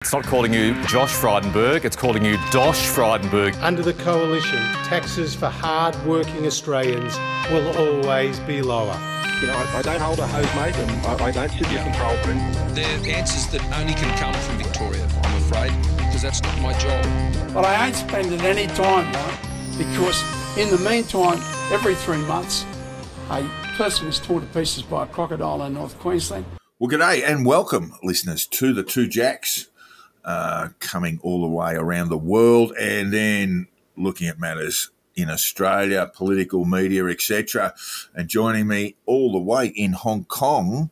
It's not calling you Josh Frydenberg, it's calling you Dosh Frydenberg. Under the coalition, taxes for hard-working Australians will always be lower. You know, I don't hold a hose, mate, and I don't sit in your control room. They're answers that only can come from Victoria, I'm afraid, because that's not my job. But I ain't spending any time, mate, because in the meantime, every 3 months, a person is torn to pieces by a crocodile in North Queensland. Well, g'day and welcome, listeners, to the Two Jacks, coming all the way around the world and then looking at matters in Australia, political media, etc. And joining me all the way in Hong Kong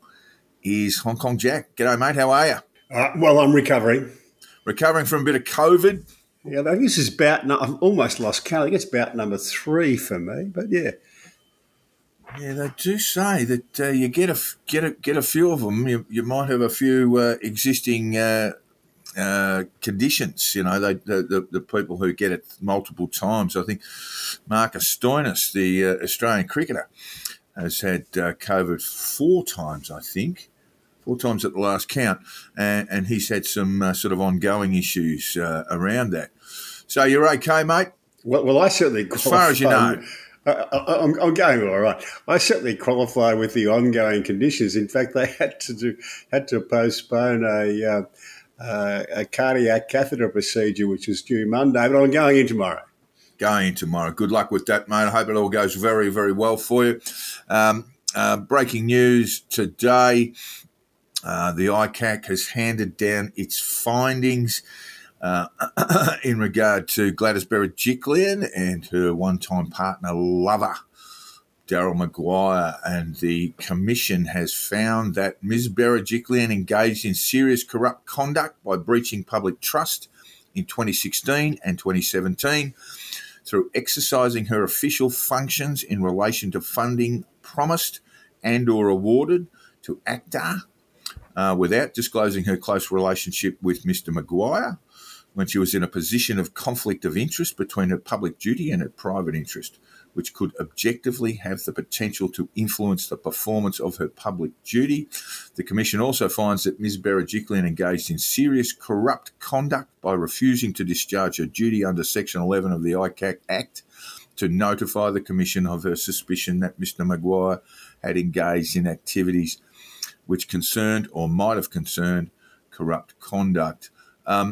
is Hong Kong Jack. G'day, mate. How are you? Well, I'm recovering. Recovering from a bit of COVID? Yeah, I think this is I've almost lost count. I think it's bout number 3 for me, but yeah. Yeah, they do say that you get a few of them. You might have a few existing conditions. You know, the people who get it multiple times. I think Marcus Stoinis, the Australian cricketer, has had COVID 4 times. I think 4 times at the last count, and he's had some sort of ongoing issues around that. So you're okay, mate? Well, I certainly qualify. As far as you know. I'm going all right. I certainly qualify with the ongoing conditions. In fact, they had to postpone a cardiac catheter procedure, which was due Monday, but I'm going in tomorrow. Going in tomorrow. Good luck with that, mate. I hope it all goes very, very well for you. Breaking news today, the ICAC has handed down its findings in regard to Gladys Berejiklian and her one-time partner lover, Daryl Maguire, and the Commission has found that Ms. Berejiklian engaged in serious corrupt conduct by breaching public trust in 2016 and 2017 through exercising her official functions in relation to funding promised and or awarded to ACTA without disclosing her close relationship with Mr. Maguire, when she was in a position of conflict of interest between her public duty and her private interest, which could objectively have the potential to influence the performance of her public duty. The Commission also finds that Ms. Berejiklian engaged in serious corrupt conduct by refusing to discharge her duty under Section 11 of the ICAC Act to notify the Commission of her suspicion that Mr. Maguire had engaged in activities which concerned or might have concerned corrupt conduct.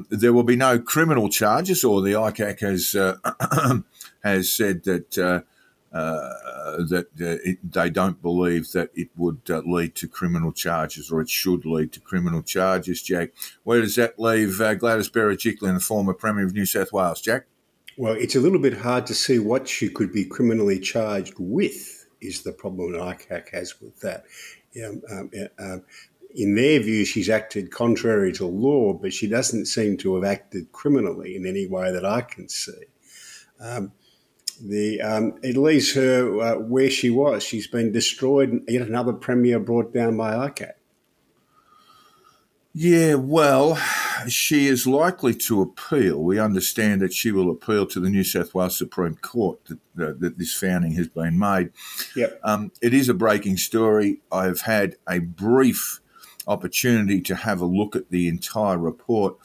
There will be no criminal charges, or the ICAC has said that they don't believe that it would lead to criminal charges, or it should lead to criminal charges. Jack, where does that leave Gladys Berejiklian, the former Premier of New South Wales? Jack? Well, it's a little bit hard to see what she could be criminally charged with, is the problem that ICAC has with that. In their view, she's acted contrary to law, but she doesn't seem to have acted criminally in any way that I can see. It leaves her where she was. She's been destroyed, and yet another premier brought down by ICAC. Yeah, well, she is likely to appeal. We understand that she will appeal to the New South Wales Supreme Court that this founding has been made. Yep. It is a breaking story. I've had a brief opportunity to have a look at the entire report,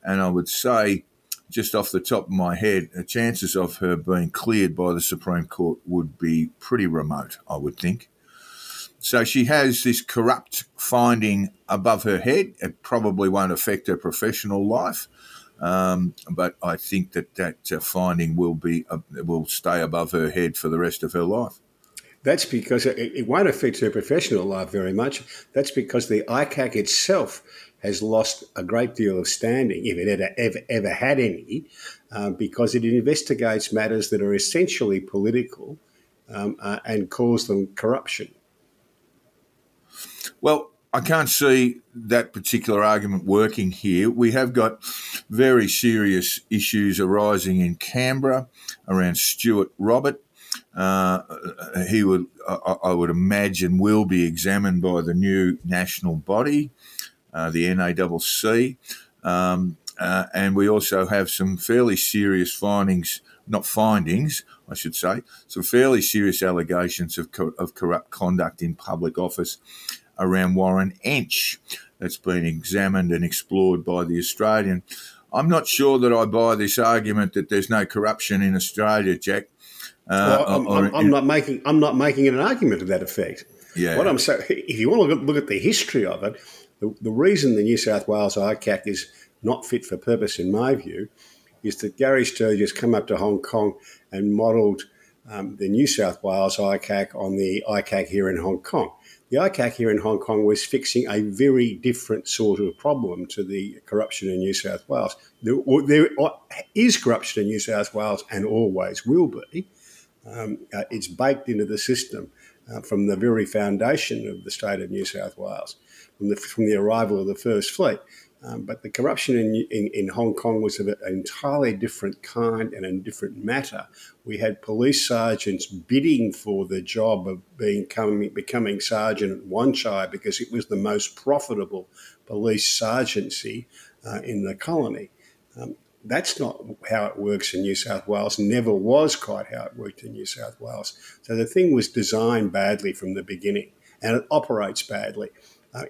and I would say, just off the top of my head, the chances of her being cleared by the Supreme Court would be pretty remote, I would think. So she has this corrupt finding above her head. It probably won't affect her professional life, but I think that finding will stay above her head for the rest of her life. That's because it won't affect her professional life very much. That's because the ICAC itself has lost a great deal of standing, if it ever had any, because it investigates matters that are essentially political and calls them corruption. Well, I can't see that particular argument working here. We have got very serious issues arising in Canberra around Stuart Robert. He would, I would imagine, will be examined by the new national body, the NACC, and we also have some fairly serious some fairly serious allegations of corrupt conduct in public office around Warren Ench. that's been examined and explored by the Australian. I'm not sure that I buy this argument that there's no corruption in Australia, Jack. I'm not making an argument to that effect. Yeah. What I'm saying, if you want to look at the history of it, the reason the New South Wales ICAC is not fit for purpose, in my view, is that Gary Sturgis came up to Hong Kong and modelled the New South Wales ICAC on the ICAC here in Hong Kong. The ICAC here in Hong Kong was fixing a very different sort of problem to the corruption in New South Wales. There is corruption in New South Wales and always will be. It's baked into the system from the very foundation of the state of New South Wales, from the arrival of the First Fleet. But the corruption in Hong Kong was of an entirely different kind and a different matter. We had police sergeants bidding for the job of becoming sergeant at Wan Chai because it was the most profitable police sergeancy in the colony. That's not how it works in New South Wales, never was quite how it worked in New South Wales. So the thing was designed badly from the beginning, and it operates badly.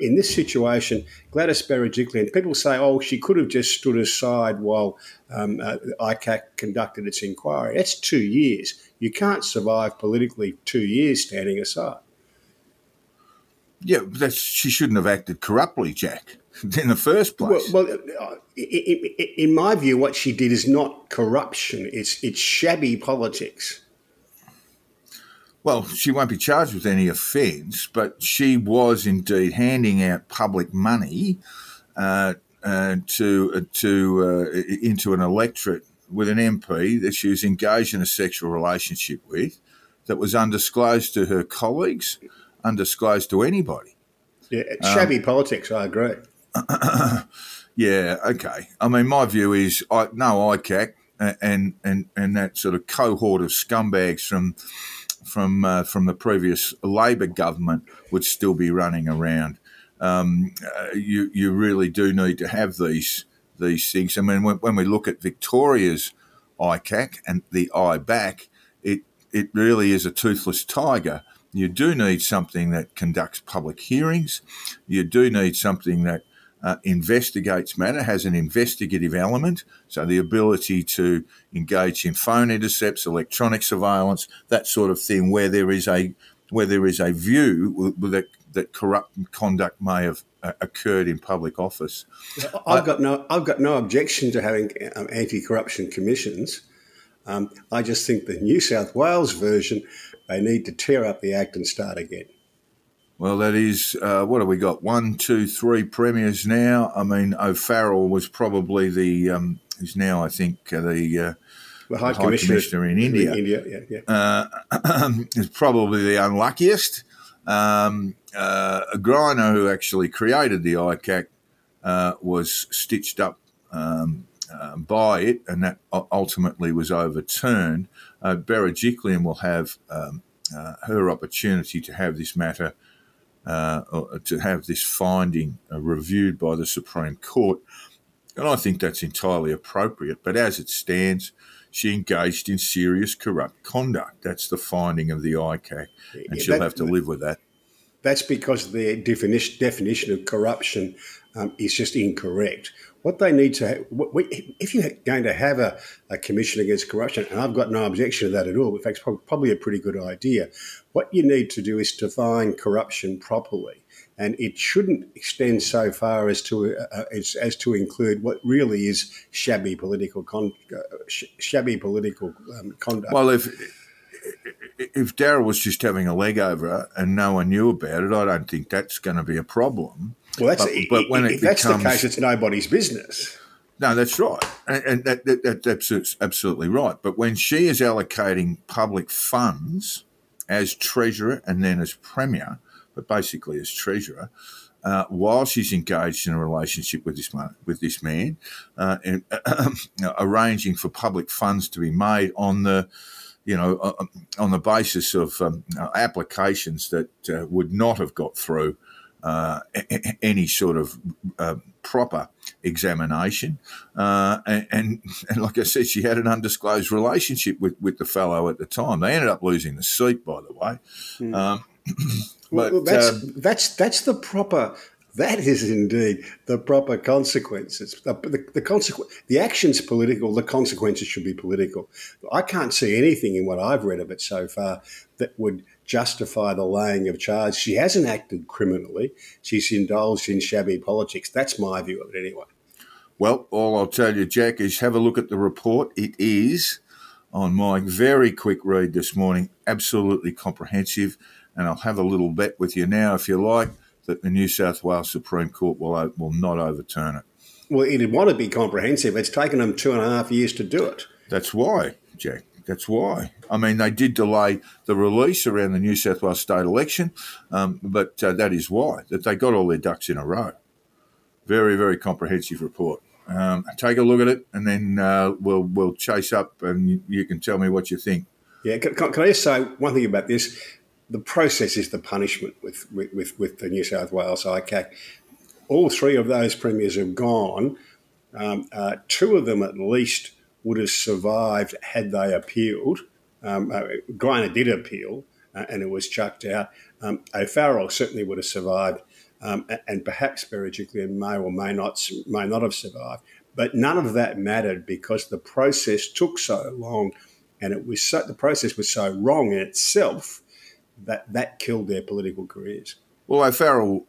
In this situation, Gladys Berejiklian, people say, oh, she could have just stood aside while ICAC conducted its inquiry. That's 2 years. You can't survive politically 2 years standing aside. Yeah, she shouldn't have acted corruptly, Jack, in the first place. Well, in my view, what she did is not corruption. It's shabby politics. Well, she won't be charged with any offence, but she was indeed handing out public money into an electorate with an MP that she was engaged in a sexual relationship with, that was undisclosed to her colleagues, undisclosed to anybody. Yeah, shabby politics, I agree. Yeah, okay. I mean, my view is no ICAC and that sort of cohort of scumbags from the previous Labor government would still be running around. You really do need to have these things. I mean, when we look at Victoria's ICAC and the IBAC, it really is a toothless tiger. You do need something that conducts public hearings. You do need something that investigates matter, has an investigative element, so the ability to engage in phone intercepts, electronic surveillance, that sort of thing, where there is a view that corrupt conduct may have occurred in public office. I've got no objection to having anti-corruption commissions. I just think the New South Wales version, they need to tear up the act and start again. Well, that is, what have we got? 1, 2, 3 premiers now. I mean, O'Farrell was probably he's now, I think, the High Commissioner in India. Is probably the unluckiest. Griner, who actually created the ICAC, was stitched up by it, and that ultimately was overturned. Berejiklian will have her opportunity to have this matter, to have this finding reviewed by the Supreme Court, and I think that's entirely appropriate. But as it stands, she engaged in serious corrupt conduct. That's the finding of the ICAC, and she'll have to live with that. That's because the definition of corruption is just incorrect. What they need to, if you're going to have a commission against corruption, and I've got no objection to that at all, in fact, it's probably a pretty good idea, what you need to do is define corruption properly. And it shouldn't extend so far as to include what really is shabby political conduct. Well, if Darryl was just having a leg over her and no one knew about it, I don't think that's going to be a problem. Well, if that's the case, it's nobody's business. No, that's right, and that's absolutely right. But when she is allocating public funds as Treasurer and then as Premier, but basically as Treasurer, while she's engaged in a relationship with this man, and arranging for public funds to be made on the basis of applications that would not have got through any sort of proper examination. And like I said, she had an undisclosed relationship with the fellow at the time. They ended up losing the seat, by the way. That's the proper That is indeed the proper consequences. The action's political, the consequences should be political. I can't see anything in what I've read of it so far that would justify the laying of charges. She hasn't acted criminally. She's indulged in shabby politics. That's my view of it anyway. Well, all I'll tell you, Jack, is have a look at the report. It is, on my very quick read this morning, absolutely comprehensive. And I'll have a little bet with you now, if you like, that the New South Wales Supreme Court will not overturn it. Well, it'd want to be comprehensive. It's taken them 2.5 years to do it. That's why, Jack. That's why. I mean, they did delay the release around the New South Wales state election, but that is why, that they got all their ducks in a row. Very, very comprehensive report. Take a look at it, and then we'll chase up, and you can tell me what you think. Yeah, can I just say one thing about this? The process is the punishment with the New South Wales ICAC. All three of those premiers have gone. Two of them at least would have survived had they appealed. Greiner did appeal, and it was chucked out. O'Farrell certainly would have survived, and perhaps Berejiklian may or may not have survived. But none of that mattered because the process took so long, and the process was so wrong in itself that killed their political careers. Well, O'Farrell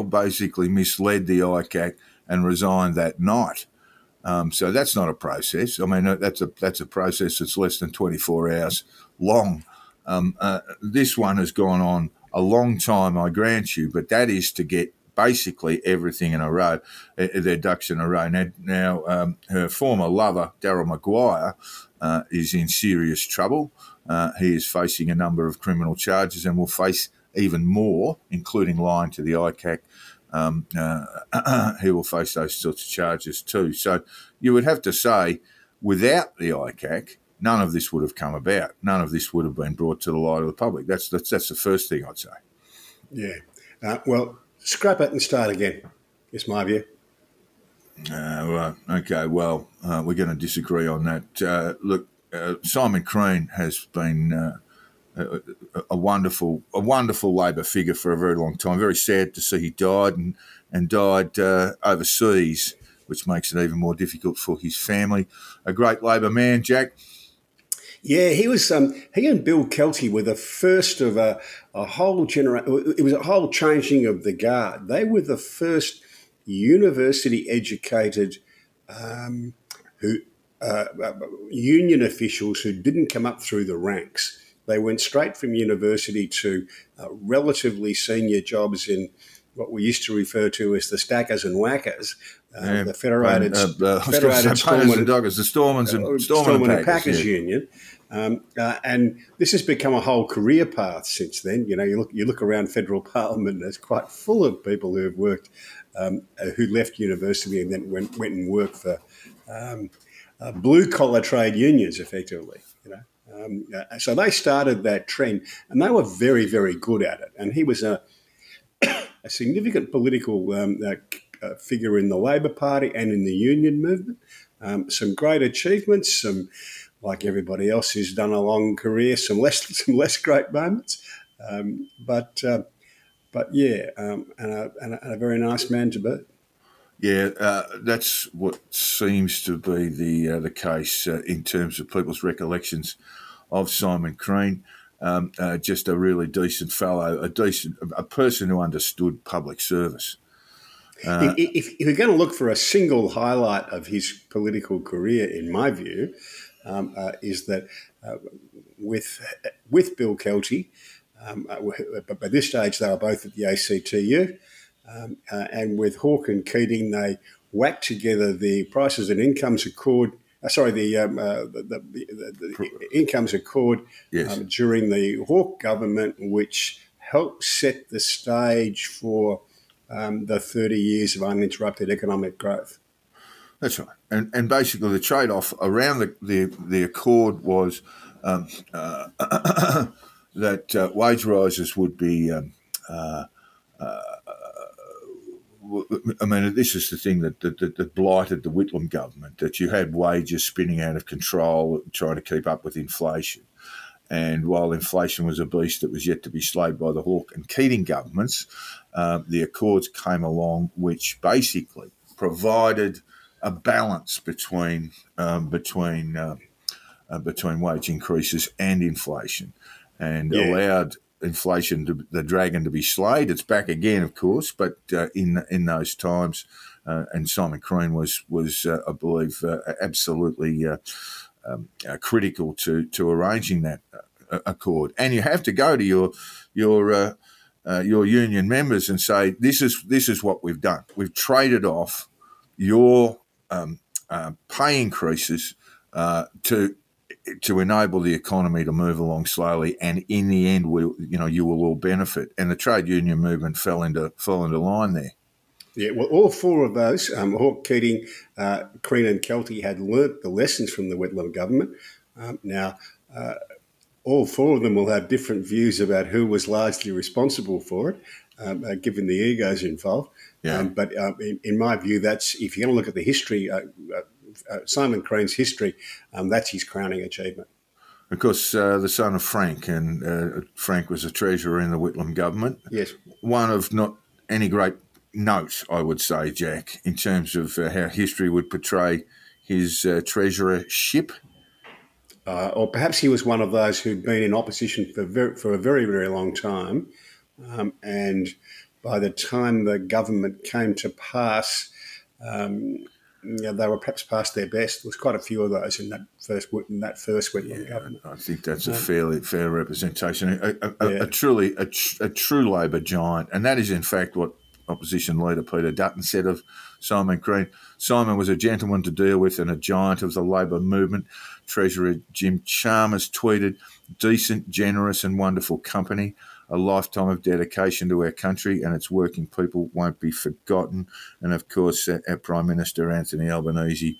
basically misled the ICAC and resigned that night. So that's not a process. I mean, that's a process that's less than 24 hours long. This one has gone on a long time, I grant you, but that is to get basically everything in a row, their ducks in a row. Now her former lover, Darryl Maguire, is in serious trouble. He is facing a number of criminal charges and will face even more, including lying to the ICAC. He will face those sorts of charges too. So you would have to say, without the ICAC, none of this would have come about. None of this would have been brought to the light of the public. That's the first thing I'd say. Yeah. Well, scrap it and start again, is my view. Right. Okay. Well, we're going to disagree on that. Look, Simon Crean has been a wonderful Labor figure for a very long time. Very sad to see he died and died overseas, which makes it even more difficult for his family. A great Labor man, Jack. Yeah, he was. He and Bill Kelty were the first of a whole generation. It was a whole changing of the guard. They were the first university-educated union officials who didn't come up through the ranks. They went straight from university to relatively senior jobs in what we used to refer to as the stackers and whackers, the Federated Storemen and Packers Union. And this has become a whole career path since then. You know, you look around federal parliament, and it's quite full of people who have worked, who left university and then went and worked for blue collar trade unions, effectively. You know, so they started that trend, and they were very, very good at it. And he was a significant political figure in the Labor Party and in the union movement. Some great achievements, some, like everybody else who's done a long career, some less great moments, but yeah, and a very nice man to boot. Yeah, that's what seems to be the case in terms of people's recollections of Simon Crean. Just a really decent fellow, a person who understood public service. If you're going to look for a single highlight of his political career, in my view, is that with Bill Kelty, but by this stage they were both at the ACTU, and with Hawke and Keating, they whacked together the Prices and Incomes Accord. The Incomes Accord during the Hawke government, which helped set the stage for the 30 years of uninterrupted economic growth. That's right. And basically the trade-off around the Accord was that wage rises would be I mean, this is the thing that blighted the Whitlam government, that you had wages spinning out of control, trying to keep up with inflation. And while inflation was a beast that was yet to be slayed by the Hawke and Keating governments, the Accords came along, which basically provided a balance between wage increases and inflation, and allowed inflation, the dragon, to be slayed. It's back again, of course, but in those times, and Simon Crean was I believe, absolutely critical to arranging that accord. And you have to go to your union members and say, this is what we've done. We've traded off your pay increases to enable the economy to move along slowly, and in the end, you will all benefit. And the trade union movement fell into line there. Yeah, well, all four of those, Hawke, Keating, Crean and Kelty, had learnt the lessons from the Whitlam government. Now, all four of them will have different views about who was largely responsible for it, given the egos involved. Yeah. But in my view, that's, if you're going to look at the history, Simon Crean's history, that's his crowning achievement. Of course, the son of Frank, and Frank was a treasurer in the Whitlam government. Yes. One of not any great note, I would say, Jack, in terms of how history would portray his treasurership. Or perhaps he was one of those who'd been in opposition for a very, very long time. And by the time the government came to pass, they were perhaps past their best. There was quite a few of those in that first Whitlam government. I think that's a fairly fair representation. A true Labor giant, and that is in fact what opposition leader Peter Dutton said of Simon Crean. Simon was a gentleman to deal with and a giant of the Labor movement. Treasurer Jim Chalmers tweeted, "Decent, generous and wonderful company. A lifetime of dedication to our country and its working people won't be forgotten." And of course, our Prime Minister Anthony Albanese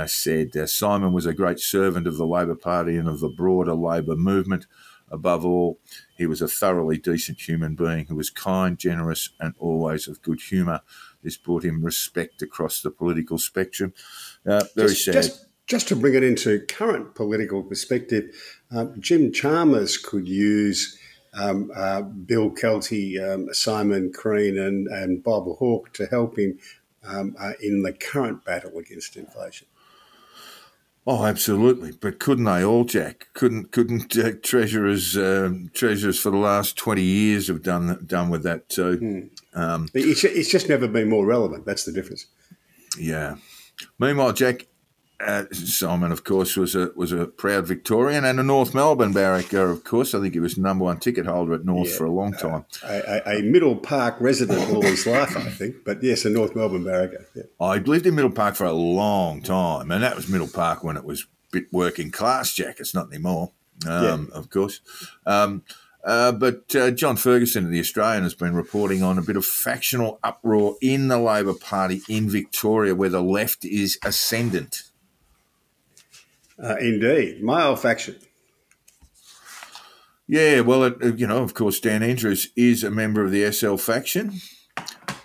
said, "Simon was a great servant of the Labor Party and of the broader Labor movement. Above all, he was a thoroughly decent human being who was kind, generous and always of good humour. This brought him respect across the political spectrum." Very sad. Just to bring it into current political perspective, Jim Chalmers could use Bill Kelty, Simon Crean and Bob Hawke to help him in the current battle against inflation. Oh, absolutely. But couldn't they all, Jack? Couldn't treasurers for the last 20 years have done with that too? It's just never been more relevant. That's the difference. Yeah. Meanwhile, Jack, Simon, of course, was a proud Victorian and a North Melbourne barracker, of course. I think he was #1 ticket holder at North for a long time. A Middle Park resident all his life, I think. But yes, a North Melbourne barracker. Yeah. I lived in Middle Park for a long time, and that was Middle Park when it was a bit working class, Jack. It's not anymore, of course. But John Ferguson of The Australian has been reporting on a bit of factional uproar in the Labor Party in Victoria, where the left is ascendant. Indeed. My old faction. Yeah, well, of course, Dan Andrews is a member of the SL faction.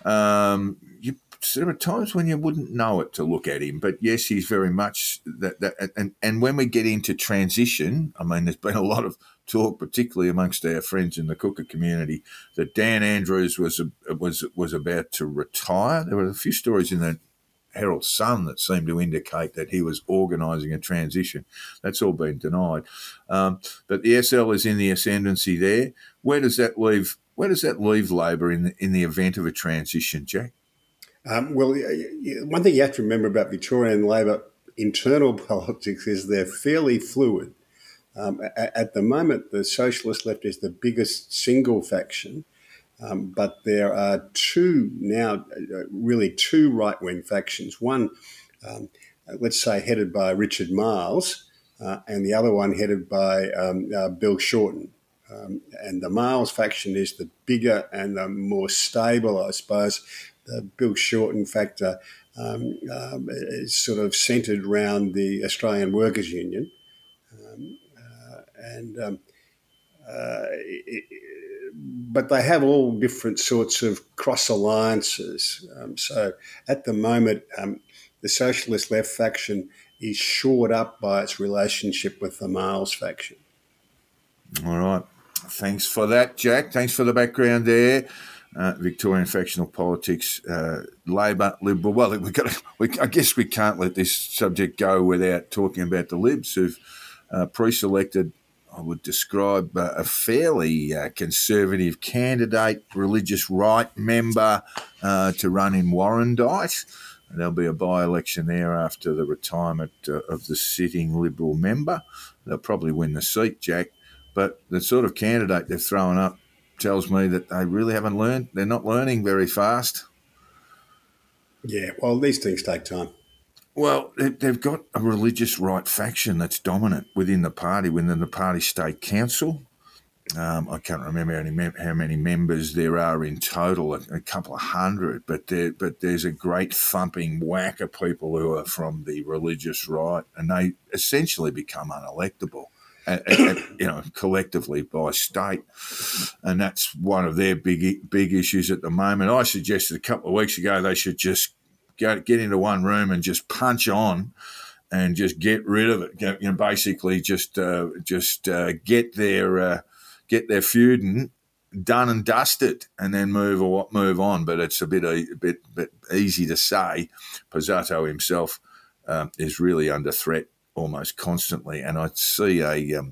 There are times when you wouldn't know it to look at him, but yes, he's very much that. And when we get into transition, I mean, there's been a lot of talk, particularly amongst our friends in the Cooker community, that Dan Andrews was about to retire. There were a few stories in the Herald Sun that seemed to indicate that he was organising a transition. That's all been denied. But the SL is in the ascendancy there. Where does that leave Labor in the event of a transition, Jack? Well, one thing you have to remember about Victorian Labor internal politics is they're fairly fluid. At the moment, the Socialist Left is the biggest single faction. But there are two right-wing factions. One, let's say, headed by Richard Miles, and the other one headed by Bill Shorten. And the Miles faction is the bigger and the more stable, I suppose. The Bill Shorten factor is sort of centred around the Australian Workers' Union. But they have all different sorts of cross-alliances. So at the moment, the Socialist Left faction is shored up by its relationship with the Miles faction. All right. Thanks for that, Jack. Thanks for the background there. Victorian factional politics, Labor, Liberal. Well, I guess we can't let this subject go without talking about the Libs who've pre-selected, I would describe, a fairly conservative candidate, religious right member to run in Warrandyte. There'll be a by-election there after the retirement of the sitting Liberal member. They'll probably win the seat, Jack. But the sort of candidate they've thrown up tells me that they really haven't learned. They're not learning very fast. Yeah, well, these things take time. Well, they've got a religious right faction that's dominant within the party state council. I can't remember how many members there are in total, a couple of hundred, but there's a great thumping whack of people who are from the religious right, and they essentially become unelectable. Collectively by state, and that's one of their big issues at the moment. I suggested a couple of weeks ago they should just get into one room and just punch on, and just get rid of it. Basically just get their feuding done and dusted, and then move on. But it's a bit easy to say. Pizzato himself is really under threat almost constantly, and I see a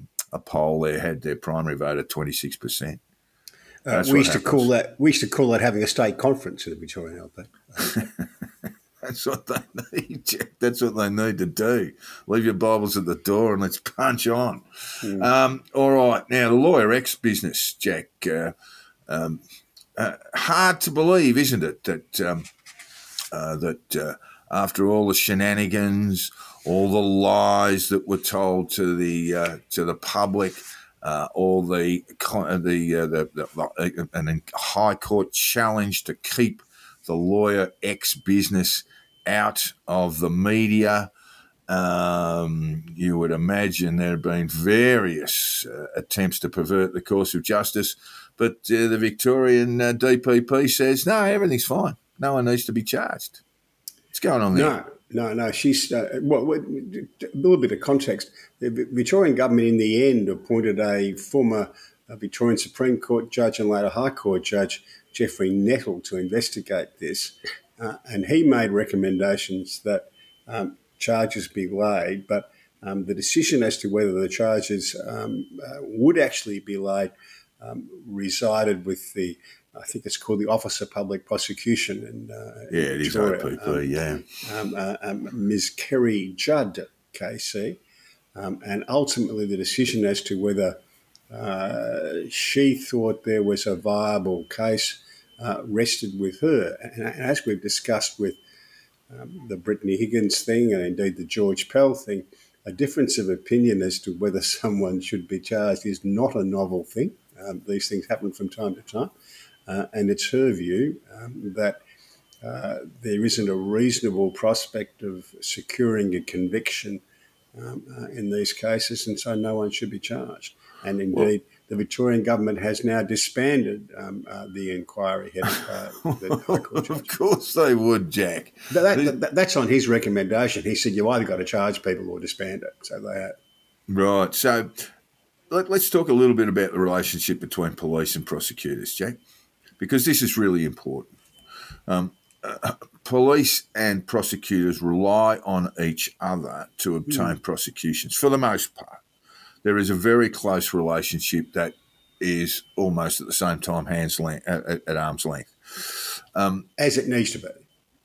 poll there had their primary vote at 26%. We used to call that having a state conference in the Victorian LP. That's what they need, Jack. That's what they need to do. Leave your Bibles at the door and let's punch on. All right, now the Lawyer X business, Jack. Hard to believe, isn't it, that after all the shenanigans, all the lies that were told to the public, all the High Court challenge to keep the Lawyer X business out of the media. You would imagine there have been various attempts to pervert the course of justice, but the Victorian DPP says, no, everything's fine. No one needs to be charged. What's going on there? No. She's a little bit of context. The Victorian government, in the end, appointed a former Victorian Supreme Court judge and later High Court judge, Geoffrey Nettle, to investigate this, and he made recommendations that charges be laid, but the decision as to whether the charges would actually be laid resided with the, I think it's called the Office of Public Prosecution. It is OPP, Ms. Kerry Judd, KC, and ultimately the decision as to whether she thought there was a viable case rested with her. And as we've discussed with the Brittany Higgins thing and indeed the George Pell thing, a difference of opinion as to whether someone should be charged is not a novel thing. These things happen from time to time. And it's her view that there isn't a reasonable prospect of securing a conviction in these cases, and so no one should be charged. And indeed, the Victorian government has now disbanded the inquiry headed by the High Court judge. Of course they would, Jack. That's on his recommendation. He said you either got to charge people or disband it. So they have. Right. So let's talk a little bit about the relationship between police and prosecutors, Jack, because this is really important. Police and prosecutors rely on each other to obtain prosecutions, for the most part. There is a very close relationship that is almost at the same time at arm's length. As it needs to be.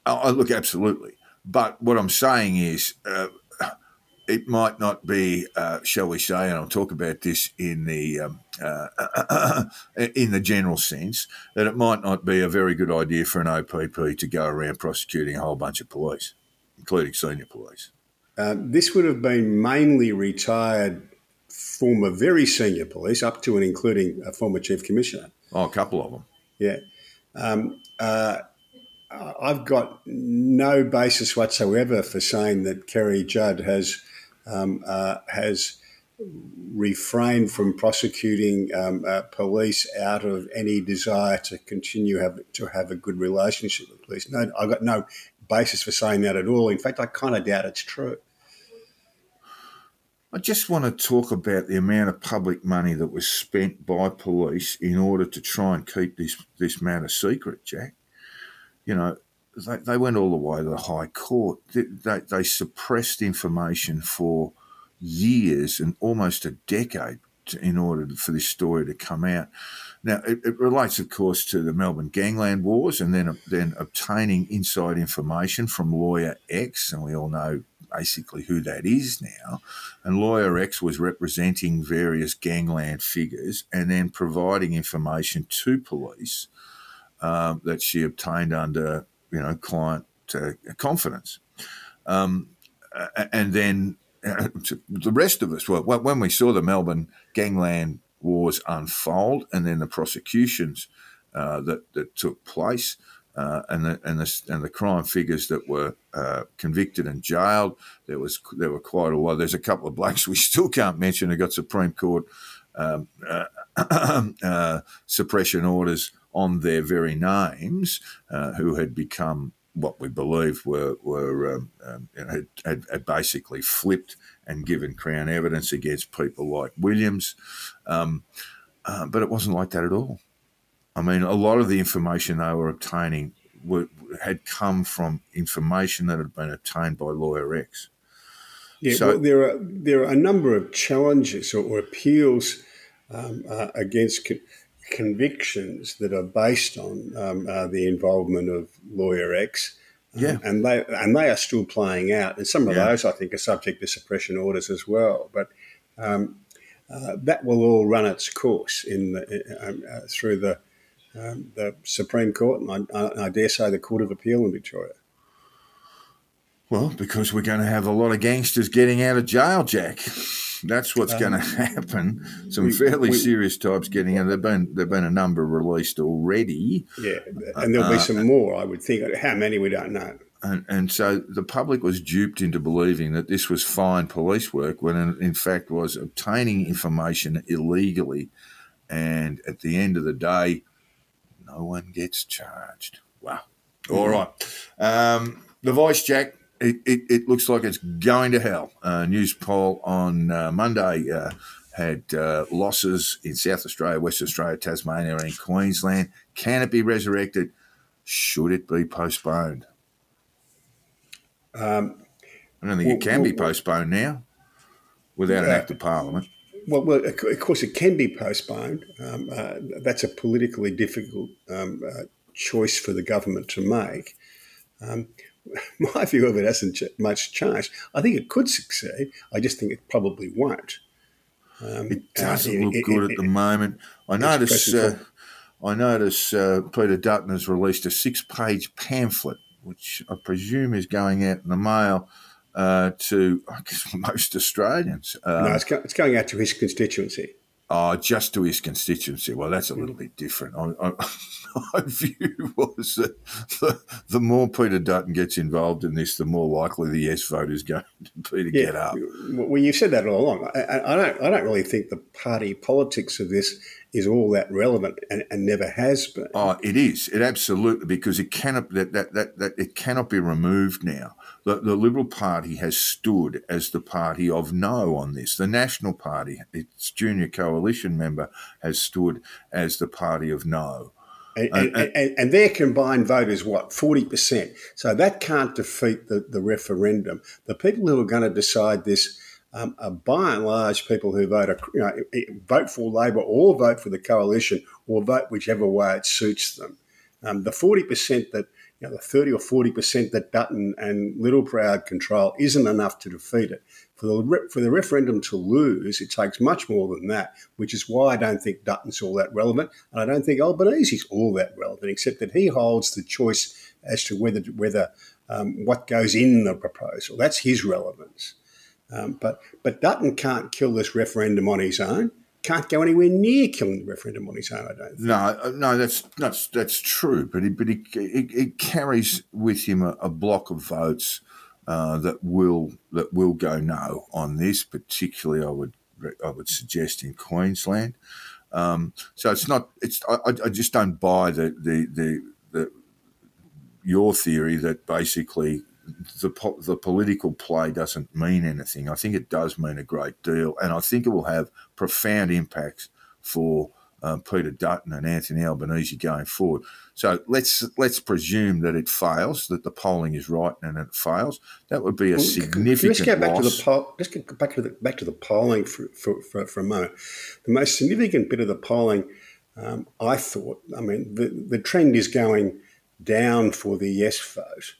Look, absolutely. But what I'm saying is it might not be, shall we say, and I'll talk about this in the general sense, that it might not be a very good idea for an OPP to go around prosecuting a whole bunch of police, including senior police. This would have been mainly retired former very senior police, up to and including a former chief commissioner. Oh, a couple of them. Yeah. I've got no basis whatsoever for saying that Kerry Judd has refrained from prosecuting police out of any desire to continue to have a good relationship with police. No, I've got no basis for saying that at all. In fact, I kind of doubt it's true. I just want to talk about the amount of public money that was spent by police in order to try and keep this matter secret, Jack. You know, they went all the way to the High Court. They suppressed information for years and almost a decade in order for this story to come out. Now, it relates, of course, to the Melbourne Gangland Wars and then obtaining inside information from Lawyer X, and we all know basically who that is now. And Lawyer X was representing various gangland figures and then providing information to police that she obtained under, client confidence. And then the rest of us, when we saw the Melbourne Gangland Wars unfold and then the prosecutions that took place, and the crime figures that were convicted and jailed, there were quite a lot. There's a couple of blokes we still can't mention who got Supreme Court suppression orders on their very names, who had become what we believe had basically flipped and given Crown evidence against people like Williams, but it wasn't like that at all. I mean, a lot of the information they were obtaining had come from information that had been obtained by Lawyer X. Yeah, so, well, there are a number of challenges or appeals against convictions that are based on the involvement of Lawyer X. And they are still playing out. And some of those, I think, are subject to suppression orders as well. But that will all run its course through the Supreme Court and I dare say the Court of Appeal in Victoria. Well, because we're going to have a lot of gangsters getting out of jail, Jack. That's what's going to happen. Some fairly serious types getting out. There've been a number released already. Yeah, and there'll be some more, I would think. How many, we don't know. And so the public was duped into believing that this was fine police work when it in fact was obtaining information illegally. And at the end of the day, no one gets charged. Wow. All right. The Voice, Jack, it looks like it's going to hell. News poll on Monday had losses in South Australia, West Australia, Tasmania and Queensland. Can it be resurrected? Should it be postponed? I don't think it can be postponed now without an act of Parliament. Well, of course, it can be postponed. That's a politically difficult choice for the government to make. My view of it hasn't much changed. I think it could succeed. I just think it probably won't. It doesn't look good at the moment. I notice Peter Dutton has released a 6-page pamphlet, which I presume is going out in the mail to, I guess, most Australians. No, it's going out to his constituency. Oh, just to his constituency. Well, that's a little bit different. My view was that the more Peter Dutton gets involved in this, the more likely the yes vote is going to be to get up. Well, you've said that all along. I don't really think the party politics of this is all that relevant and never has been. Oh, it is. It absolutely, because it cannot it cannot be removed now. The Liberal Party has stood as the party of no on this. The National Party, its junior coalition member, has stood as the party of no. And their combined vote is what, 40%. So that can't defeat the referendum. The people who are going to decide this are by and large people who vote for Labor or vote for the coalition or vote whichever way it suits them. The 40% that, the 30 or 40% that Dutton and Littleproud control isn't enough to defeat it. For the referendum to lose, it takes much more than that, which is why I don't think Dutton's all that relevant, and I don't think Albanese's all that relevant, except that he holds the choice as to whether what goes in the proposal. That's his relevance. But Dutton can't kill this referendum on his own. Can't go anywhere near killing the referendum on his own, I don't think. No, that's true. But it carries with him a block of votes that will go no on this. Particularly, I would suggest in Queensland. So it's not. I just don't buy the your theory that basically the political play doesn't mean anything. I think it does mean a great deal, and I think it will have profound impacts for Peter Dutton and Anthony Albanese going forward. So let's presume that it fails, that the polling is right and it fails. That would be a significant loss. Let's get back to the polling for a moment. The most significant bit of the polling, I thought, the trend is going down for the yes vote,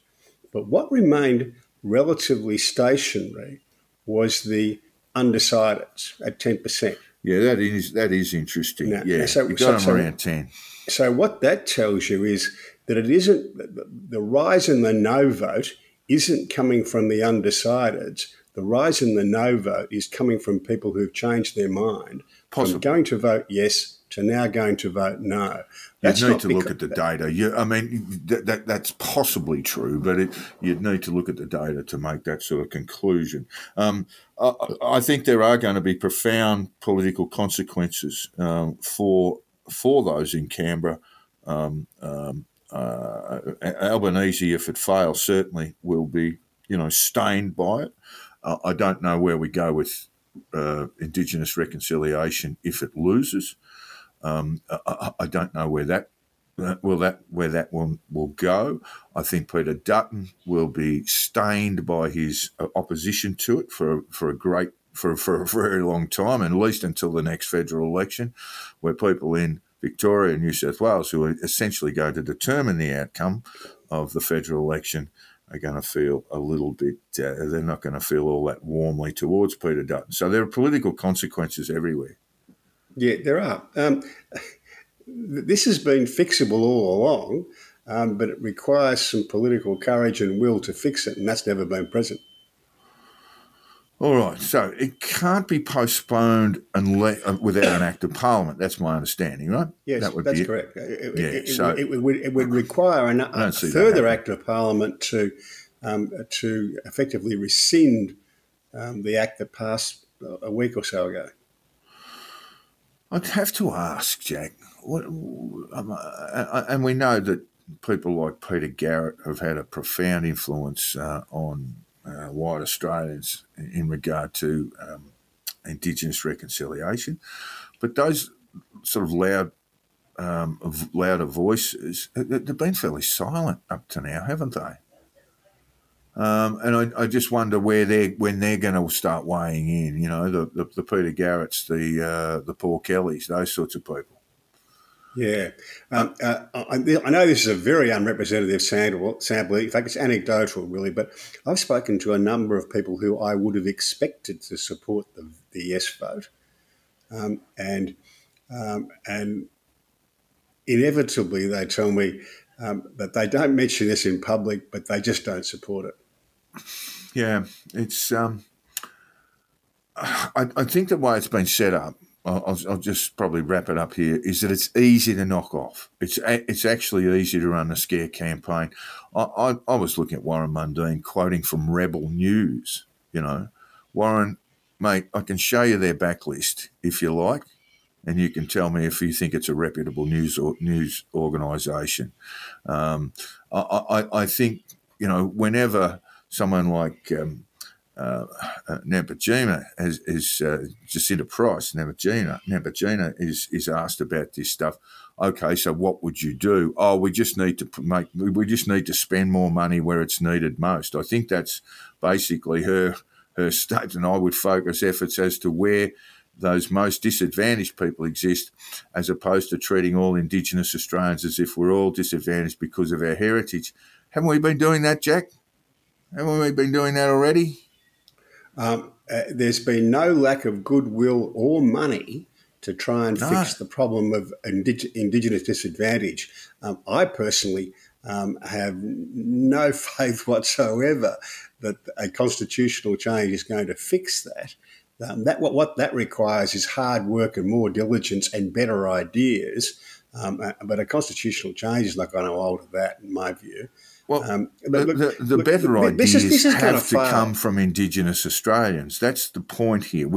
but what remained relatively stationary was the undecideds at 10%. Yeah, that is interesting. Now, yeah, so, you got them around 10. So what that tells you is that it isn't the rise in the no vote isn't coming from the undecideds. The rise in the no vote is coming from people who've changed their mind from going to vote yes to now going to vote no. You need to look at the data. That's possibly true, but you'd need to look at the data to make that sort of conclusion. I think there are going to be profound political consequences for those in Canberra. Albanese, if it fails, certainly will be, stained by it. I don't know where we go with Indigenous reconciliation if it loses. I don't know where that will go. I think Peter Dutton will be stained by his opposition to it for a very long time, and at least until the next federal election, where people in Victoria and New South Wales, who are essentially going to determine the outcome of the federal election, are going to feel a little bit, they're not going to feel all that warmly towards Peter Dutton. So there are political consequences everywhere. Yeah, there are. This has been fixable all along, but it requires some political courage and will to fix it, and that's never been present. All right, so it can't be postponed without an act of Parliament. That's my understanding, right? Yes, that's correct. It would require a further act of Parliament to effectively rescind the act that passed a week or so ago. I'd have to ask, Jack, and we know that people like Peter Garrett have had a profound influence on white Australians in regard to Indigenous reconciliation, but those sort of louder voices, they've been fairly silent up to now, haven't they? And I just wonder when they're going to start weighing in. The Peter Garretts, the Paul Kellys, those sorts of people. Yeah, I know this is a very unrepresentative sample. In fact, it's anecdotal, really. But I've spoken to a number of people who I would have expected to support the yes vote, and inevitably they tell me that they don't mention this in public, but they just don't support it. Yeah, it's. I think the way it's been set up, I'll just probably wrap it up here, is that it's easy to knock off. It's actually easy to run a scare campaign. I was looking at Warren Mundine quoting from Rebel News. Warren, mate, I can show you their backlist if you like, and you can tell me if you think it's a reputable news organisation. I think whenever someone like Nampijima is Jacinta Price. Nampijima is asked about this stuff. Okay, so what would you do? Oh, we just need to spend more money where it's needed most. I think that's basically her statement. I would focus efforts as to where those most disadvantaged people exist, as opposed to treating all Indigenous Australians as if we're all disadvantaged because of our heritage. Haven't we been doing that, Jack? Haven't we been doing that already? There's been no lack of goodwill or money to try and fix the problem of Indigenous disadvantage. I personally have no faith whatsoever that a constitutional change is going to fix that. What that requires is hard work and more diligence and better ideas. But a constitutional change is not going to alter that, in my view. Well, the better ideas have to come from Indigenous Australians. That's the point here.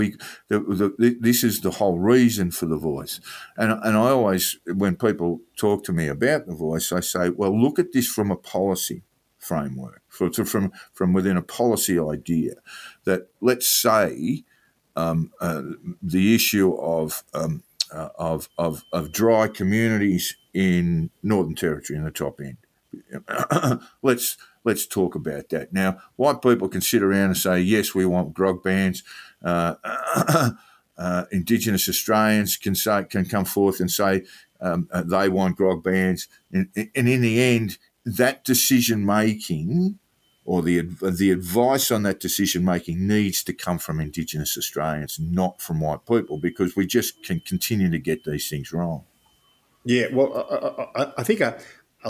This is the whole reason for the voice. And I always, when people talk to me about the voice, I say, well, look at this from a policy framework, from within a policy idea that, let's say, the issue of dry communities in Northern Territory in the top end. Let's talk about that. Now, white people can sit around and say, yes, we want grog bans. Indigenous Australians can come forth and say they want grog bans. And in the end, that decision making, or the advice on that decision making, needs to come from Indigenous Australians, not from white people, because we just can continue to get these things wrong. Yeah, well, I think a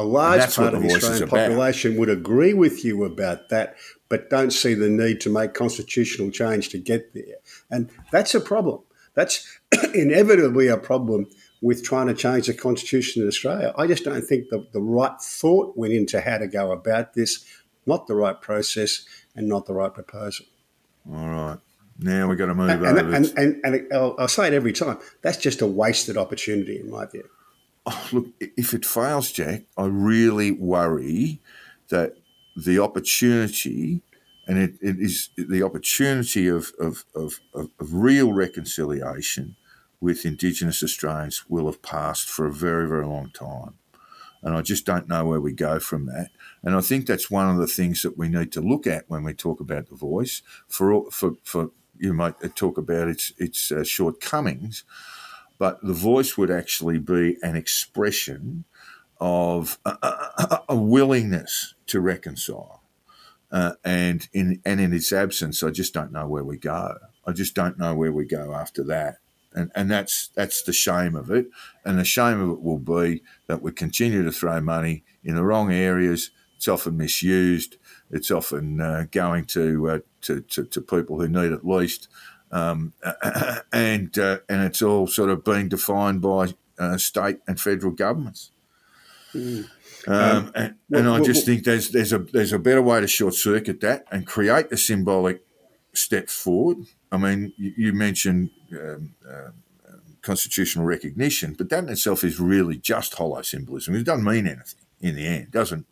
large part of the Australian population would agree with you about that, but don't see the need to make constitutional change to get there. And that's a problem. That's inevitably a problem with trying to change the constitution in Australia. I just don't think the right thought went into how to go about this, not the right process and not the right proposal. All right. Now we've got to move over. And I'll say it every time, that's just a wasted opportunity in my view. Oh, look, if it fails, Jack, I really worry that the opportunity, and it is the opportunity of real reconciliation with Indigenous Australians, will have passed for a very, very long time. And I just don't know where we go from that. And I think that's one of the things that we need to look at when we talk about the voice. For you might talk about its shortcomings, but the voice would actually be an expression of a willingness to reconcile. And in its absence, I just don't know where we go. I just don't know where we go after that. And that's the shame of it. And the shame of it will be that we continue to throw money in the wrong areas. It's often misused. It's often going to people who need it least. And it's all sort of being defined by state and federal governments. And I just think there's a better way to short circuit that and create a symbolic step forward. I mean, you mentioned constitutional recognition, but that in itself is really just hollow symbolism. It doesn't mean anything in the end. Doesn't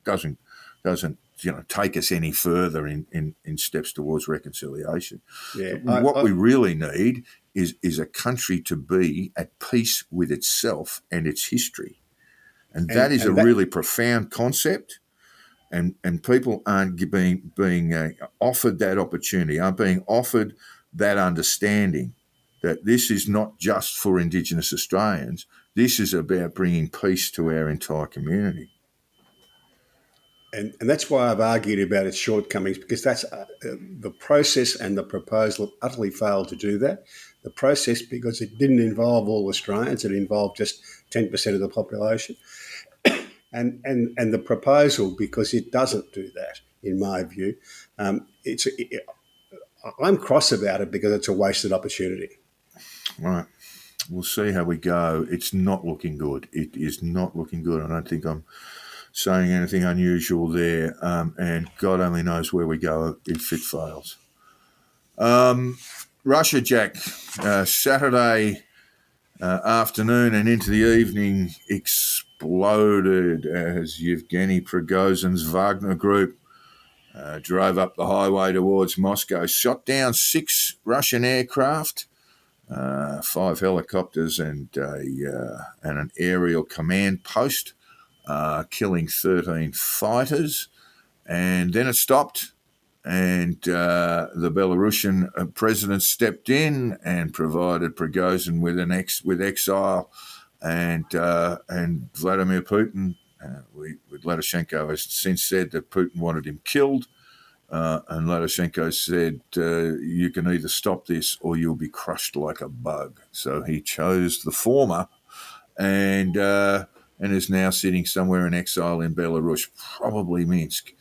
take us any further in steps towards reconciliation. Yeah, what we really need is a country to be at peace with itself and its history, and that is a really profound concept. And people aren't being offered that opportunity, aren't being offered that understanding that this is not just for Indigenous Australians. This is about bringing peace to our entire community. And that's why I've argued about its shortcomings, because that's the process and the proposal utterly failed to do that. The process, because it didn't involve all Australians, it involved just 10% of the population. And the proposal, because it doesn't do that, in my view. I'm cross about it because it's a wasted opportunity. Right. We'll see how we go. It's not looking good. It is not looking good. I don't think I'm saying anything unusual there. And God only knows where we go if it fails. Russia, Jack, Saturday afternoon and into the evening exploded as Yevgeny Progozhin's Wagner group drove up the highway towards Moscow, shot down 6 Russian aircraft, 5 helicopters and an aerial command post, killing 13 fighters. And then it stopped, and the Belarusian president stepped in and provided Prigozhin with exile, and Vladimir Putin. Lukashenko has since said that Putin wanted him killed, and Lukashenko said, you can either stop this or you'll be crushed like a bug. So he chose the former, and is now sitting somewhere in exile in Belarus, probably Minsk.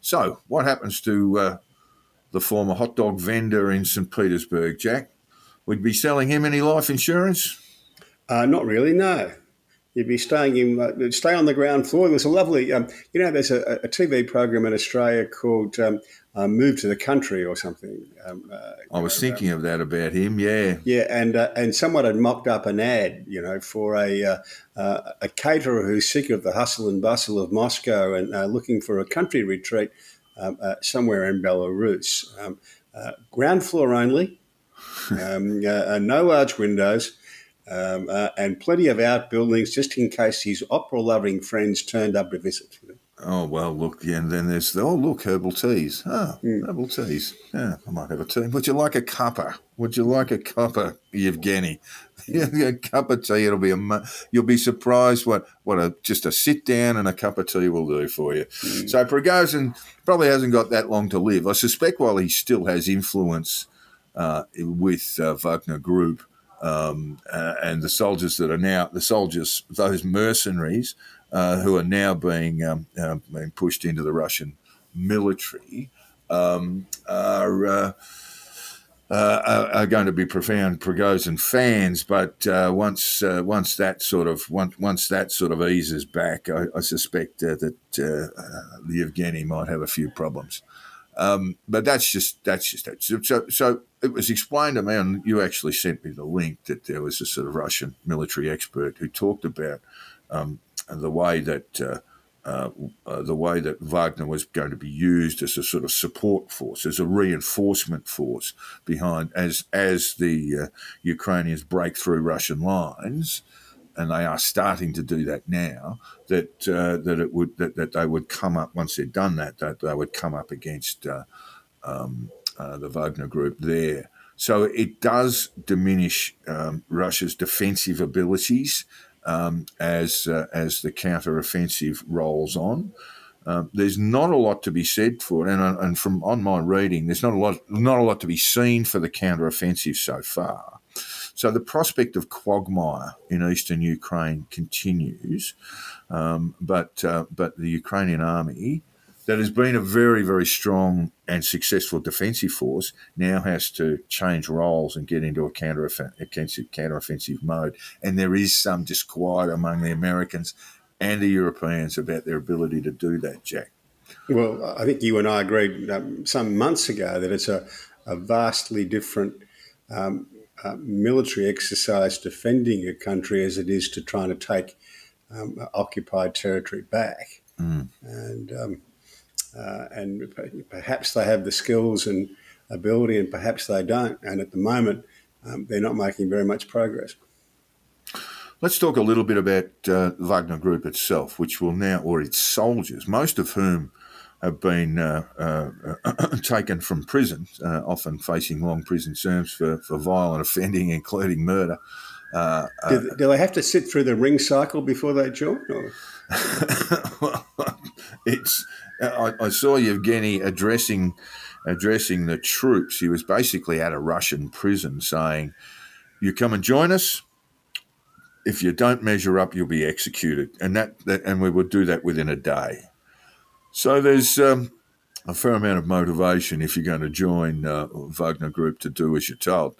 So what happens to the former hot dog vendor in St. Petersburg, Jack? Would be selling him any life insurance? Not really, no. You'd be stay on the ground floor. There's a lovely, there's a TV program in Australia called Move to the Country or something. I was thinking of that about him, yeah. Yeah, and someone had mocked up an ad, for a caterer who's sick of the hustle and bustle of Moscow and looking for a country retreat somewhere in Belarus. Ground floor only, no large windows. And plenty of outbuildings just in case his opera-loving friends turned up to visit. Oh, well, look, yeah, and then there's herbal teas. Herbal teas. Yeah, I might have a tea. Would you like a cuppa? Yevgeny? A cup of tea, you'll be surprised what just a sit down and a cup of tea will do for you. So Prigozhin probably hasn't got that long to live. I suspect while he still has influence with Wagner Group, and the soldiers that are now those mercenaries who are now being pushed into the Russian military are going to be profound Prigozhin fans. But once that sort of eases back, I suspect that Yevgeny might have a few problems. But that's just it. So it was explained to me, and you actually sent me the link, that there was a sort of Russian military expert who talked about the way that Wagner was going to be used as a sort of support force, as a reinforcement force behind as the Ukrainians break through Russian lines. And they are starting to do that now. That they would come up once they'd done that they would come up against the Wagner Group there. So it does diminish Russia's defensive abilities as the counter-offensive rolls on. There's not a lot to be said for it, and from on my reading, there's not a lot to be seen for the counter-offensive so far. So the prospect of quagmire in eastern Ukraine continues, but the Ukrainian army, that has been a very, very strong and successful defensive force, now has to change roles and get into a counter-offensive mode. And there is some disquiet among the Americans and the Europeans about their ability to do that, Jack. Well, I think you and I agreed some months ago that it's a vastly different military exercise defending a country as it is to trying to take occupied territory back. And perhaps they have the skills and ability, and perhaps they don't. And at the moment, they're not making very much progress. Let's talk a little bit about Wagner Group itself, which will now, or its soldiers, most of whom have been taken from prison, often facing long prison terms for violent offending, including murder. Do they have to sit through the ring cycle before they join? Or? Well, I saw Yevgeny addressing the troops. He was basically at a Russian prison saying, "You come and join us. If you don't measure up, you'll be executed," and we would do that within a day. So there's a fair amount of motivation if you're going to join Wagner Group to do as you're told.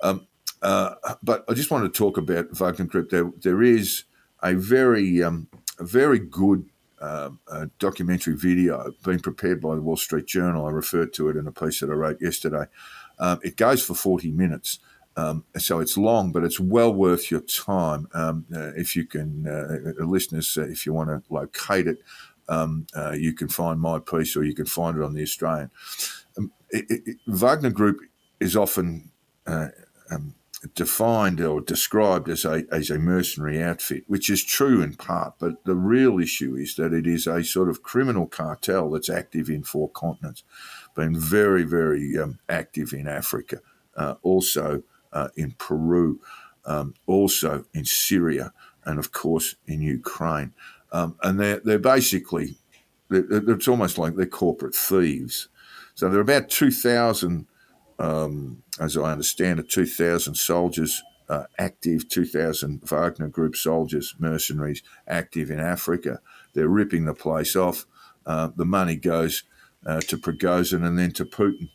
But I just want to talk about Wagner Group. There is a very good documentary video being prepared by the Wall Street Journal. I referred to it in a piece that I wrote yesterday. It goes for 40 minutes. So it's long, but it's well worth your time. If you can, listeners, if you want to locate it, you can find my piece, or you can find it on The Australian. Wagner Group is often defined or described as a mercenary outfit, which is true in part, but the real issue is that it is a sort of criminal cartel that's active in 4 continents, been very, very active in Africa, also in Peru, also in Syria, and of course in Ukraine. And they're basically, it's almost like they're corporate thieves. So there are about 2,000, as I understand it, 2,000 soldiers active, 2,000 Wagner Group soldiers, mercenaries active in Africa. They're ripping the place off. The money goes to Prigozhin and then to Putin.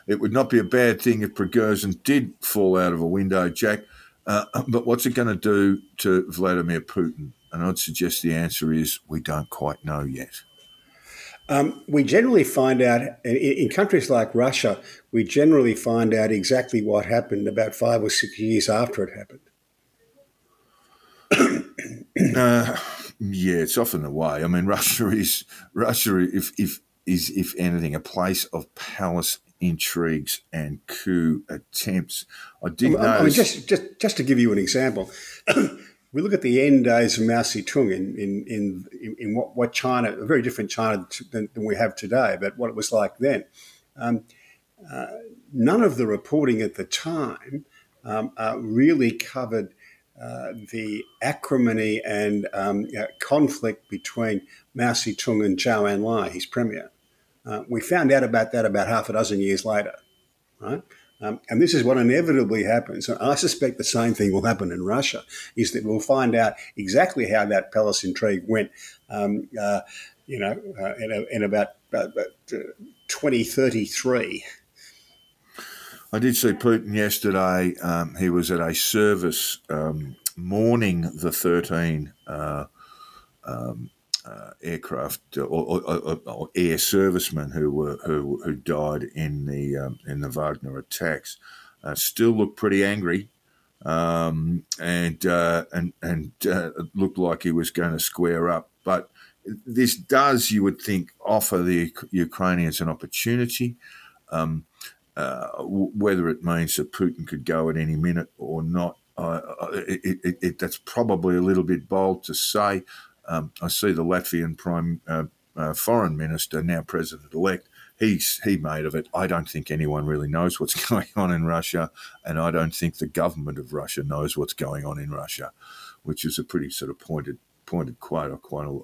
It would not be a bad thing if Prigozhin did fall out of a window, Jack. But what's it going to do to Vladimir Putin? And I'd suggest the answer is we don't quite know yet. We generally find out, in countries like Russia, we generally find out exactly what happened about 5 or 6 years after it happened. Yeah, it's often the way. I mean, Russia is, if anything, a place of palace intrigues and coup attempts. I did notice. Just to give you an example, we look at the end days of Mao Zedong in what China, a very different China than we have today, but what it was like then. None of the reporting at the time really covered the acrimony and conflict between Mao Zedong and Zhou Enlai, his premier. We found out about that about half a dozen years later, right? And this is what inevitably happens. And I suspect the same thing will happen in Russia, is that we'll find out exactly how that palace intrigue went, in about 2033. I did see Putin yesterday. He was at a service mourning the 13 aircraft or air servicemen who died in the Wagner attacks. Still looked pretty angry, and looked like he was going to square up. But this does, you would think, offer the Ukrainians an opportunity. Whether it means that Putin could go at any minute or not, that's probably a little bit bold to say. I see the Latvian foreign minister, now president-elect, he made of it. I don't think anyone really knows what's going on in Russia, and I don't think the government of Russia knows what's going on in Russia, which is a pretty sort of pointed quote. I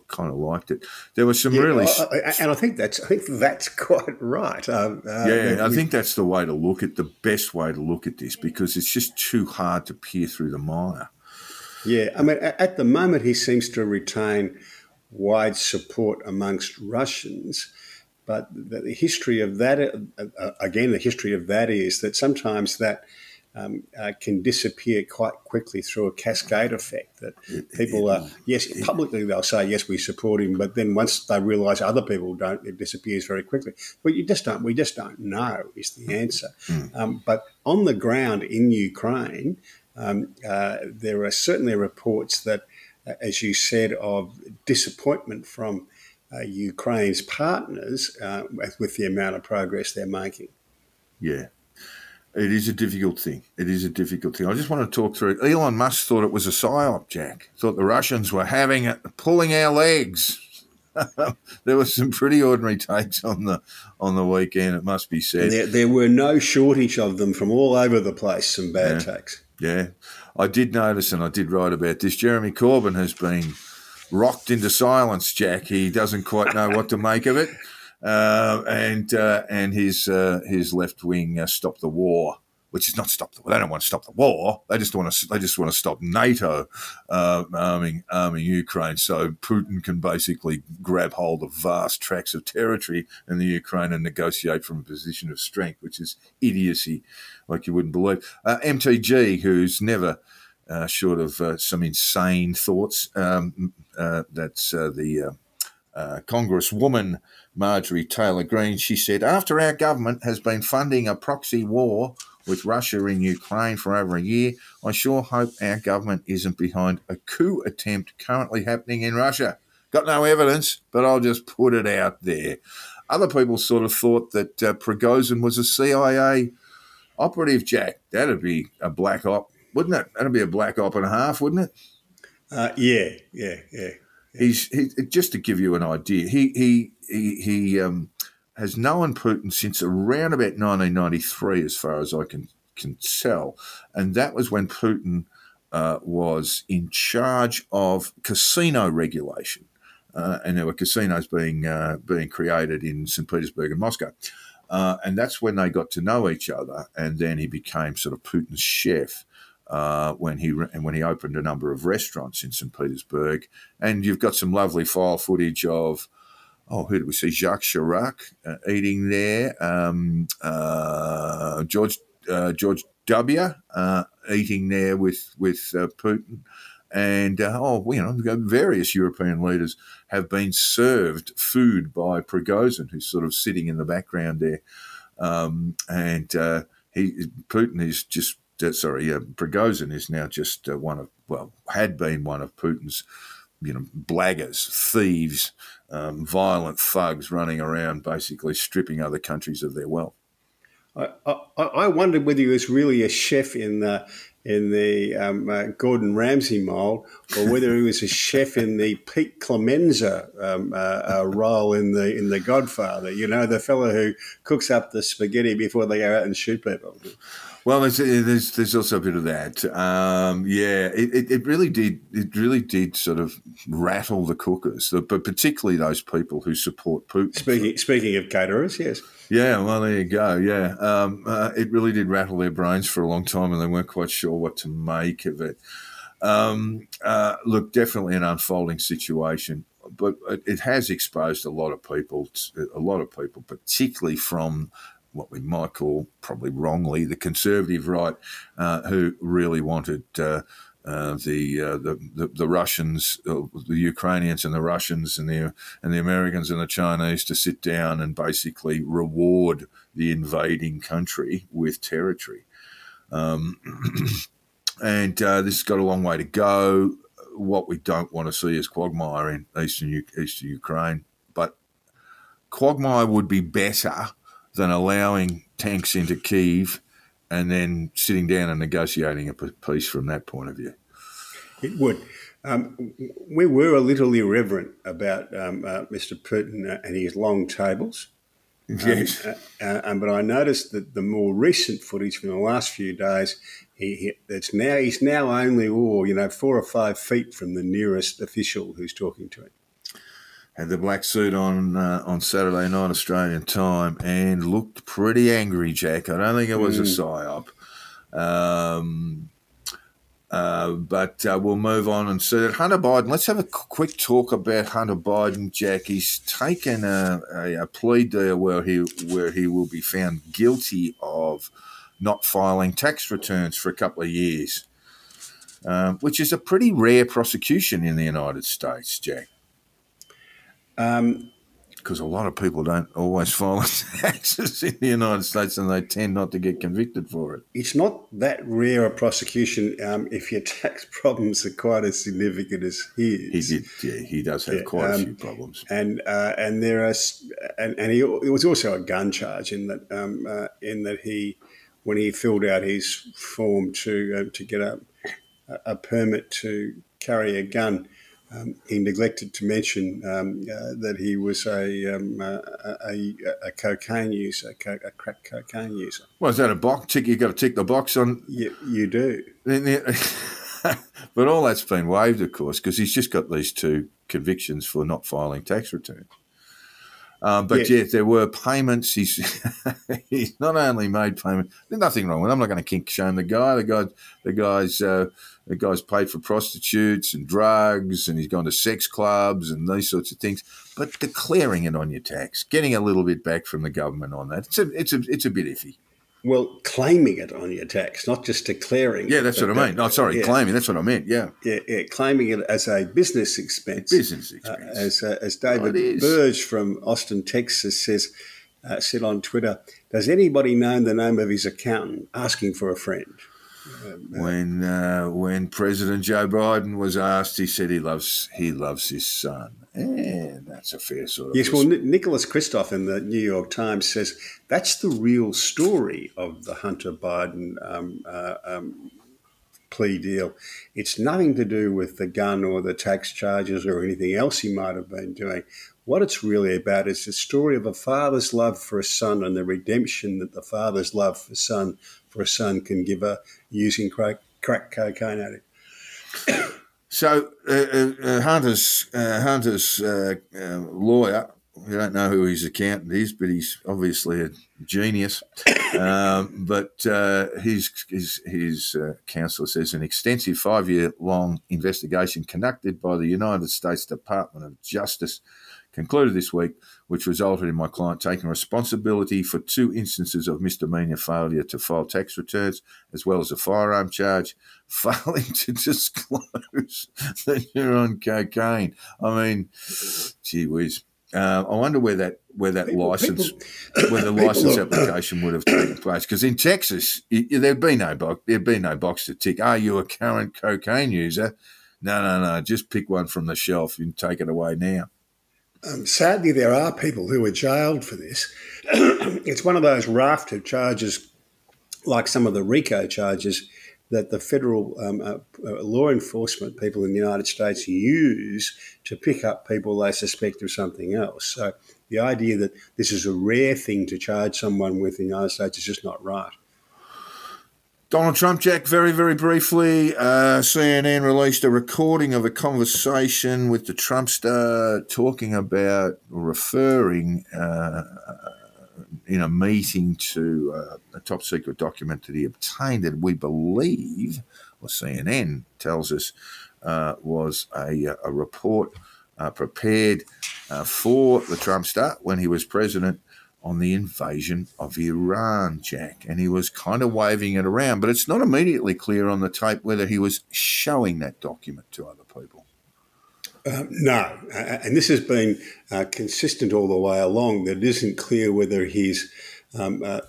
kind of liked it. There was some and I think that's quite right. I think that's the way to look at the best way to look at this, because it's just too hard to peer through the mire. Yeah, I mean, at the moment he seems to retain wide support amongst Russians, but the history of that, is that sometimes that can disappear quite quickly through a cascade effect. That people yes, publicly they'll say, yes, we support him, but then once they realise other people don't, it disappears very quickly. But we just don't know is the answer. But on the ground in Ukraine, there are certainly reports that, as you said, of disappointment from Ukraine's partners with the amount of progress they're making. Yeah. It is a difficult thing. I just want to talk through it. Elon Musk thought it was a psyop, Jack. Thought the Russians were having it, pulling our legs. There were some pretty ordinary takes on the weekend, it must be said. There were no shortage of them from all over the place, some bad takes. Yeah. I did notice, and I did write about this, Jeremy Corbyn has been rocked into silence, Jack. He doesn't quite know what to make of it. And his left wing Stop the War, which is not stop the war. They don't want to stop the war. They just want to stop NATO arming Ukraine, so Putin can basically grab hold of vast tracts of territory in the Ukraine and negotiate from a position of strength, which is idiocy, like you wouldn't believe. MTG, who's never short of some insane thoughts, that's the Congresswoman Marjorie Taylor Greene. She said, after our government has been funding a proxy war with Russia in Ukraine for over a year, I sure hope our government isn't behind a coup attempt currently happening in Russia. Got no evidence, but I'll just put it out there. Other people sort of thought that Progozhin was a CIA operative, Jack. That'd be a black op, wouldn't it? That'd be a black op and a half, wouldn't it? Yeah. He's just to give you an idea. He has known Putin since around about 1993, as far as I can tell, and that was when Putin was in charge of casino regulation, and there were casinos being created in St. Petersburg and Moscow, and that's when they got to know each other, and then he became sort of Putin's chef. When he opened a number of restaurants in St. Petersburg. And you've got some lovely file footage of, who did we see? Jacques Chirac eating there, George W., eating there with Putin. And, various European leaders have been served food by Progozhin, who's sort of sitting in the background there. Progozhin is now just had been one of Putin's, blaggers, thieves, violent thugs running around basically stripping other countries of their wealth. I wondered whether he was really a chef in the Gordon Ramsay mould, or whether he was a chef in the Pete Clemenza role in the Godfather. The fellow who cooks up the spaghetti before they go out and shoot people. Well, there's also a bit of that. It really did. It really did sort of rattle the cookers, but particularly those people who support Putin. Speaking of caterers, yes. Yeah, well, there you go. Yeah, it really did rattle their brains for a long time, and they weren't quite sure what to make of it. Look, definitely an unfolding situation, but it has exposed a lot of people, particularly from what we might call, probably wrongly, the conservative right, who really wanted the Russians, the Ukrainians and the Russians and the Americans and the Chinese to sit down and basically reward the invading country with territory. And this has got a long way to go. What we don't want to see is quagmire in eastern Ukraine, but quagmire would be better than allowing tanks into Kyiv and then sitting down and negotiating a peace from that point of view. It would. We were a little irreverent about Mr. Putin and his long tables. Yes. But I noticed that the more recent footage from the last few days, he's now only 4 or 5 feet from the nearest official who's talking to him. Had the black suit on Saturday night Australian time and looked pretty angry, Jack. I don't think it was a psyop. But we'll move on and see that Hunter Biden. Let's have a quick talk about Hunter Biden, Jack. He's taken a plea deal where he will be found guilty of not filing tax returns for a couple of years, which is a pretty rare prosecution in the United States, Jack. Because a lot of people don't always file taxes in the United States and they tend not to get convicted for it. It's not that rare a prosecution if your tax problems are quite as significant as his. He does have quite a few problems. And there are, and it was also a gun charge in that he, when he filled out his form to get a permit to carry a gun, he neglected to mention that he was a cocaine user, a crack cocaine user. Well, is that a box? You've got to tick the box on. You do. But all that's been waived, of course, because he's just got these 2 convictions for not filing tax returns. But there were payments. He's not only made payment. There's nothing wrong with it. I'm not going to kink shame the guy. The guy's paid for prostitutes and drugs, and he's gone to sex clubs and these sorts of things. But declaring it on your tax, getting a little bit back from the government on that, it's a bit iffy. Well, claiming it on your tax, not just declaring. Yeah, that's what I mean. Claiming. That's what I meant. Yeah. Yeah, claiming it as a business expense. As David Burge from Austin, Texas said on Twitter, does anybody know the name of his accountant asking for a friend? When President Joe Biden was asked, he said he loves his son. And that's a fair sort of... Yes, well, Nicholas Kristof in the New York Times says that's the real story of the Hunter Biden plea deal. It's nothing to do with the gun or the tax charges or anything else he might have been doing. What it's really about is the story of a father's love for a son and the redemption that the father's love for a son can give using crack cocaine addict. So Hunter's lawyer, we don't know who his accountant is, but he's obviously a genius. But his counsellor says an extensive 5-year-long investigation conducted by the United States Department of Justice concluded this week, which resulted in my client taking responsibility for 2 instances of misdemeanor failure to file tax returns, as well as a firearm charge, failing to disclose that you're on cocaine. I mean, gee whiz. I wonder where the license application would have taken place. Because in Texas, there'd be no box to tick. Are you a current cocaine user? No. Just pick one from the shelf and take it away now. Sadly, there are people who are jailed for this. It's one of those raft of charges, like some of the RICO charges, that the federal law enforcement people in the United States use to pick up people they suspect of something else. So the idea that this is a rare thing to charge someone with in the United States is just not right. Donald Trump, Jack, very, very briefly, CNN released a recording of a conversation with the Trumpster talking about, referring in a meeting to a top-secret document that he obtained that we believe, or CNN tells us, was a report prepared for the Trumpster when he was president on the invasion of Iran, Jack. And he was kind of waving it around, but it's not immediately clear on the tape whether he was showing that document to other people. No, and this has been consistent all the way along, that it isn't clear whether he's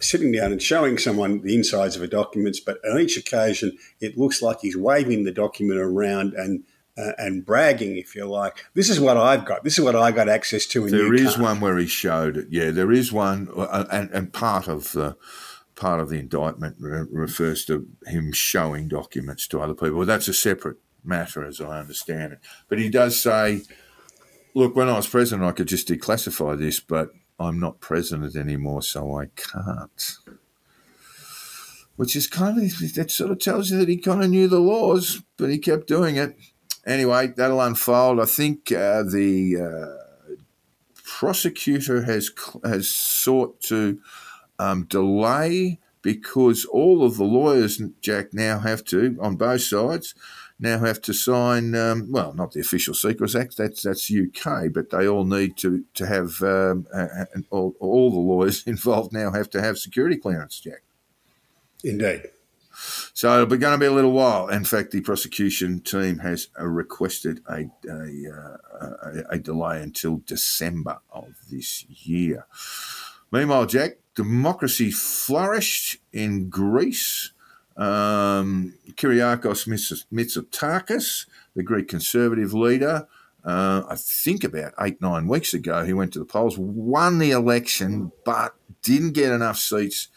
sitting down and showing someone the insides of a document, but on each occasion it looks like he's waving the document around and bragging, if you like. This is what I've got. This is what I got access to. There is one where he showed it. Yeah, there is one, and part of the indictment refers to him showing documents to other people. Well, that's a separate matter, as I understand it. But he does say, look, when I was president, I could just declassify this, but I'm not president anymore, so I can't. Which is that sort of tells you that he kind of knew the laws, but he kept doing it. Anyway, that'll unfold. I think the prosecutor has sought to delay, because all of the lawyers, Jack, now have to, on both sides, sign, well, not the Official Secrets Act, that's UK, but they all need to have, and all the lawyers involved now have to have security clearance, Jack. Indeed. So it'll be going to be a little while. In fact, the prosecution team has requested a delay until December of this year. Meanwhile, Jack, democracy flourished in Greece. Kyriakos Mitsotakis, the Greek conservative leader, I think about 8-9 weeks ago, he went to the polls, won the election, but didn't get enough seats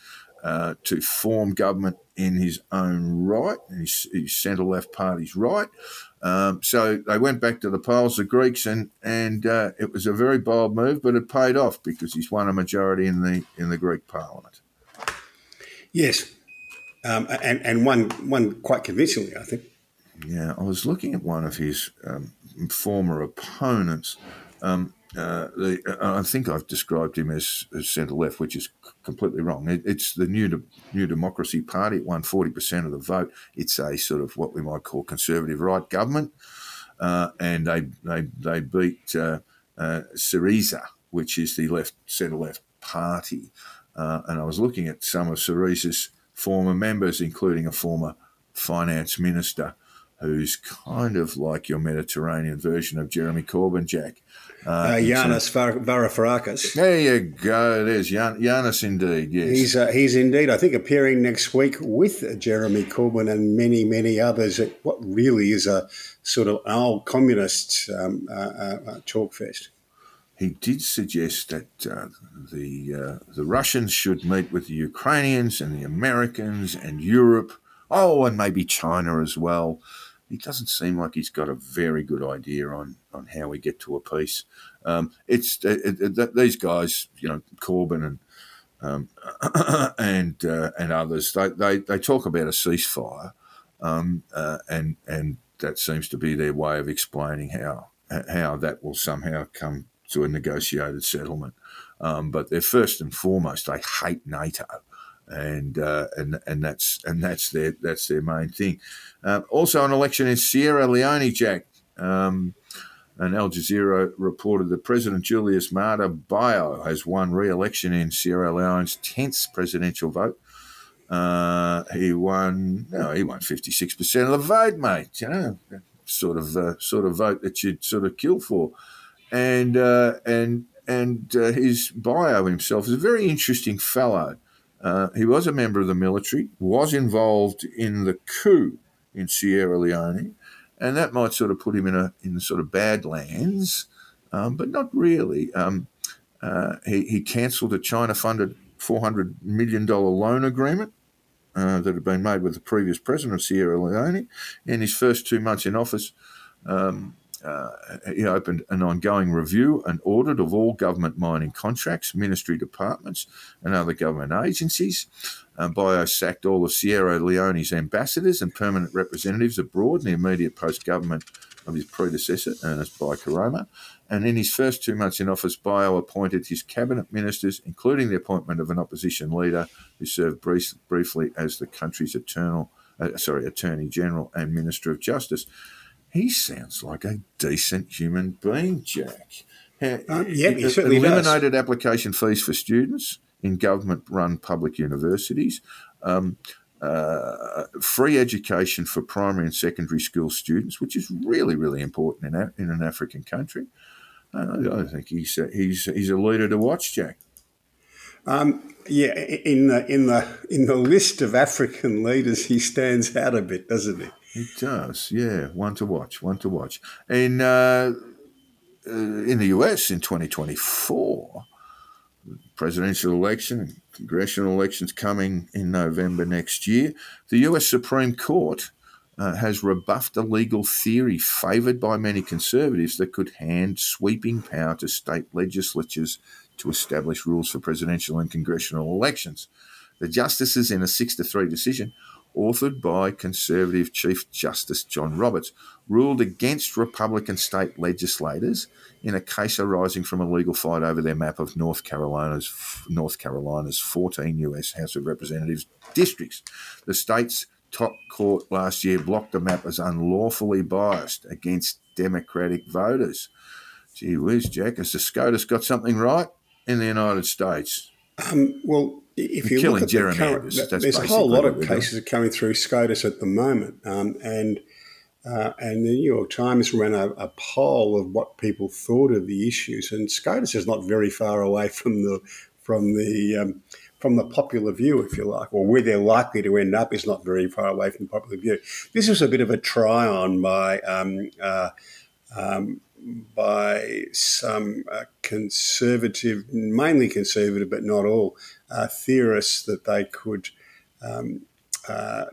to form government in his own right, his centre-left party's right. So they went back to the polls, the Greeks, and it was a very bold move, but it paid off because he's won a majority in the Greek parliament. Yes. And one quite convincingly, I think. Yeah, I was looking at one of his former opponents. I think I've described him as centre-left, which is completely wrong. It's the New Democracy Party. It won 40% of the vote. It's a sort of what we might call conservative right government, and they beat Syriza, which is the centre-left party. And I was looking at some of Syriza's former members, including a former finance minister who's kind of like your Mediterranean version of Jeremy Corbyn, Jack. Yanis Varoufakis. There you go. There's Yanis indeed, yes. He's indeed, I think, appearing next week with Jeremy Corbyn and many, many others at what really is a sort of an old communist talk fest. He did suggest that the Russians should meet with the Ukrainians and the Americans and Europe, and maybe China as well. He doesn't seem like he's got a very good idea on how we get to a peace. These guys, Corbyn and others, they talk about a ceasefire, and that seems to be their way of explaining how that will somehow come to a negotiated settlement. But they're first and foremost, they hate NATO. And that's their main thing. Also, an election in Sierra Leone, Jack. And Al Jazeera reported that President Julius Bio has won re-election in Sierra Leone's 10th presidential vote. He won 56% of the vote, mate. You know, sort of vote that you'd sort of kill for. And his Bio himself is a very interesting fellow. He was a member of the military, was involved in the coup in Sierra Leone, and that might sort of put him in the sort of badlands, but not really. He cancelled a China-funded $400 million loan agreement that had been made with the previous president of Sierra Leone. In his first 2 months in office, he opened an ongoing review and audit of all government mining contracts, ministry departments and other government agencies. Bio sacked all of Sierra Leone's ambassadors and permanent representatives abroad in the immediate post-government of his predecessor, Ernest Bai Koroma. And in his first 2 months in office, Bio appointed his cabinet ministers, including the appointment of an opposition leader who served briefly as the country's Attorney General and Minister of Justice. He sounds like a decent human being, Jack. He certainly eliminated does. Application fees for students in government-run public universities, free education for primary and secondary school students, which is really, really important in an African country. I think he's a leader to watch, Jack. In the list of African leaders, he stands out a bit, doesn't he? He does, yeah. One to watch. In the US in 2024, presidential election and congressional elections coming in November next year, the US Supreme Court has rebuffed a legal theory favoured by many conservatives that could hand sweeping power to state legislatures to establish rules for presidential and congressional elections. The justices, in a 6-3 decision, authored by Conservative Chief Justice John Roberts, ruled against Republican state legislators in a case arising from a legal fight over their map of North Carolina's 14 US House of Representatives districts. The state's top court last year blocked the map as unlawfully biased against Democratic voters. Gee whiz, Jack, has the SCOTUS got something right in the United States? Well, if you look at the current, there's a whole lot of cases coming through SCOTUS at the moment, and the New York Times ran a poll of what people thought of the issues, and SCOTUS is not very far away from the popular view, if you like, or where they're likely to end up is not very far away from the popular view. This was a bit of a try-on by some conservative, mainly conservative, but not all, theorists that they could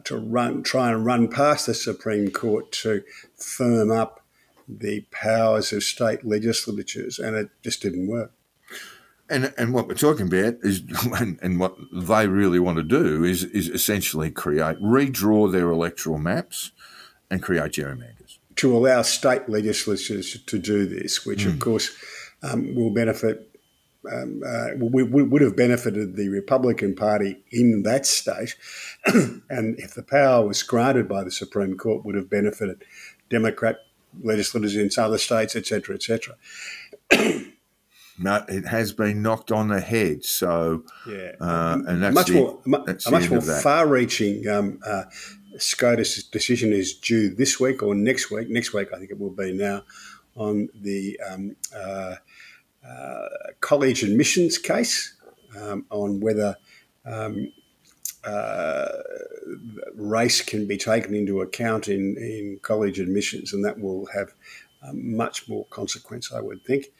try and run past the Supreme Court to firm up the powers of state legislatures, and it just didn't work. And what we're talking about is, and what they really want to do is essentially redraw their electoral maps and create gerrymanders. To allow state legislatures to do this, which of course will benefit, would have benefited the Republican Party in that state, and if the power was granted by the Supreme Court, would have benefited Democrat legislators in other states, etc., etc. No, it has been knocked on the head. So, yeah, and that's a much more far-reaching SCOTUS decision is due this week or next week. Next week, I think it will be now, on the college admissions case, on whether race can be taken into account in college admissions, and that will have much more consequence, I would think.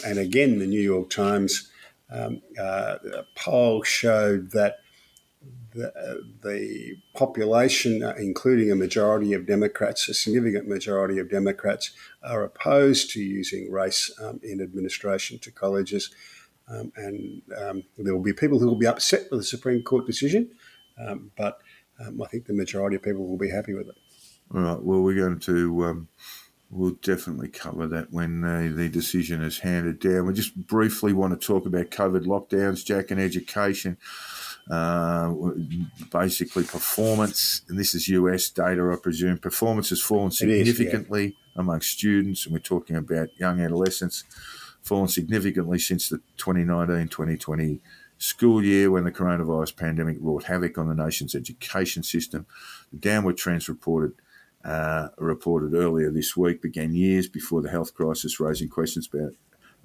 And again, the New York Times poll showed that the population, including a majority of Democrats, a significant majority of Democrats, are opposed to using race in administration to colleges. And there will be people who will be upset with the Supreme Court decision, but I think the majority of people will be happy with it. All right. Well, we're going to... We'll definitely cover that when the decision is handed down. We just briefly want to talk about COVID lockdowns, Jack, and education. Basically, performance, and this is US data, I presume, performance has fallen significantly amongst students, and we're talking about young adolescents, fallen significantly since the 2019-2020 school year when the coronavirus pandemic wrought havoc on the nation's education system. The downward trends reported earlier this week began years before the health crisis, raising questions about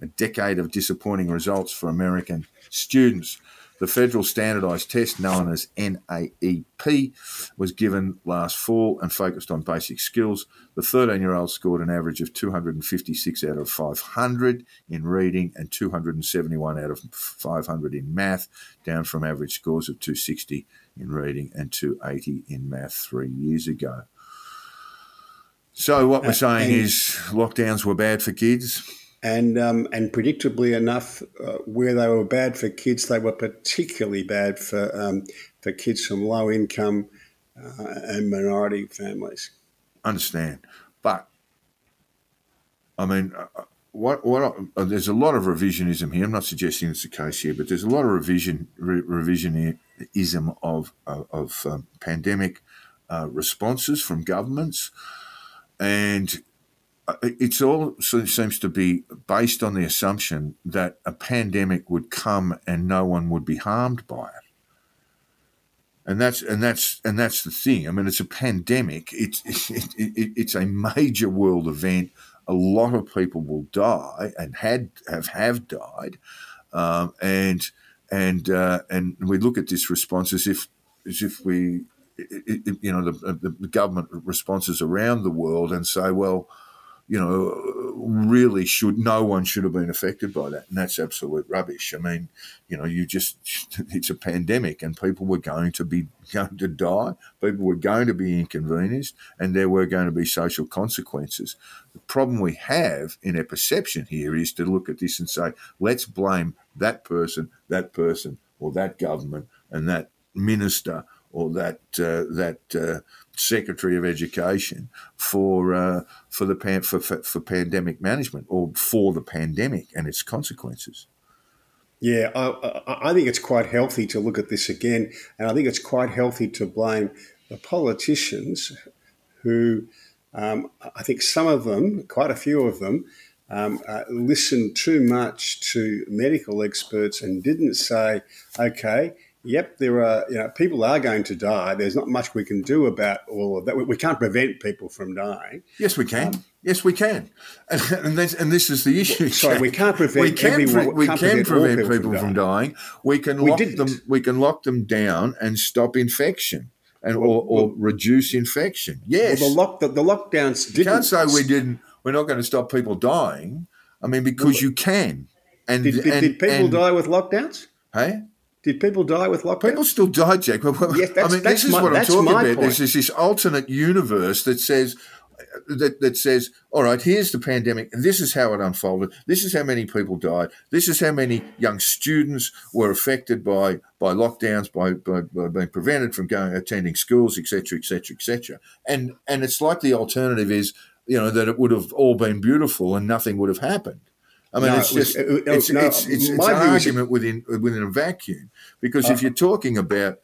a decade of disappointing results for American students. The federal standardised test, known as NAEP, was given last fall and focused on basic skills. The 13-year-old scored an average of 256 out of 500 in reading and 271 out of 500 in math, down from average scores of 260 in reading and 280 in math 3 years ago. So what we're saying is lockdowns were bad for kids. And predictably enough, where they were bad for kids, they were particularly bad for kids from low income and minority families. Understand, but I mean, there's a lot of revisionism here. I'm not suggesting it's the case here, but there's a lot of revisionism of pandemic responses from governments, and it all seems to be based on the assumption that a pandemic would come and no one would be harmed by it. And that's the thing. I mean, it's a pandemic. It's a major world event. A lot of people will die and have died, and we look at this response as if we, the government responses around the world and say, well, really no one should have been affected by that. And that's absolute rubbish. I mean, it's a pandemic and people were going to die, people were going to be inconvenienced, and there were going to be social consequences. The problem we have in our perception here is to look at this and say, let's blame that person, or that government, and that minister, or that Secretary of Education for pandemic management, or for the pandemic and its consequences. Yeah, I think it's quite healthy to look at this again, and I think it's quite healthy to blame the politicians who, I think some of them, quite a few of them, listened too much to medical experts and didn't say, okay, yep, there are, people are going to die. There's not much we can do about all of that. We can't prevent people from dying. Yes, we can. Yes, we can. And this is the issue. Sorry, we can't prevent everyone. We can prevent people from dying. We can lock them down and stop infection or reduce infection. Yes. Well, the lockdowns didn't. You can't say we're not going to stop people dying. I mean, because you can. And did people die with lockdowns? Hey? Did people die with lockdowns? People still die, Jack. Yes, this is what I'm talking about. There's this alternate universe that says, all right, here's the pandemic, and this is how it unfolded. This is how many people died. This is how many young students were affected by lockdowns, by being prevented from attending schools, etc., etc., etc. And it's like the alternative is, that it would have all been beautiful and nothing would have happened. I mean, it's an argument within a vacuum, because if you're talking about,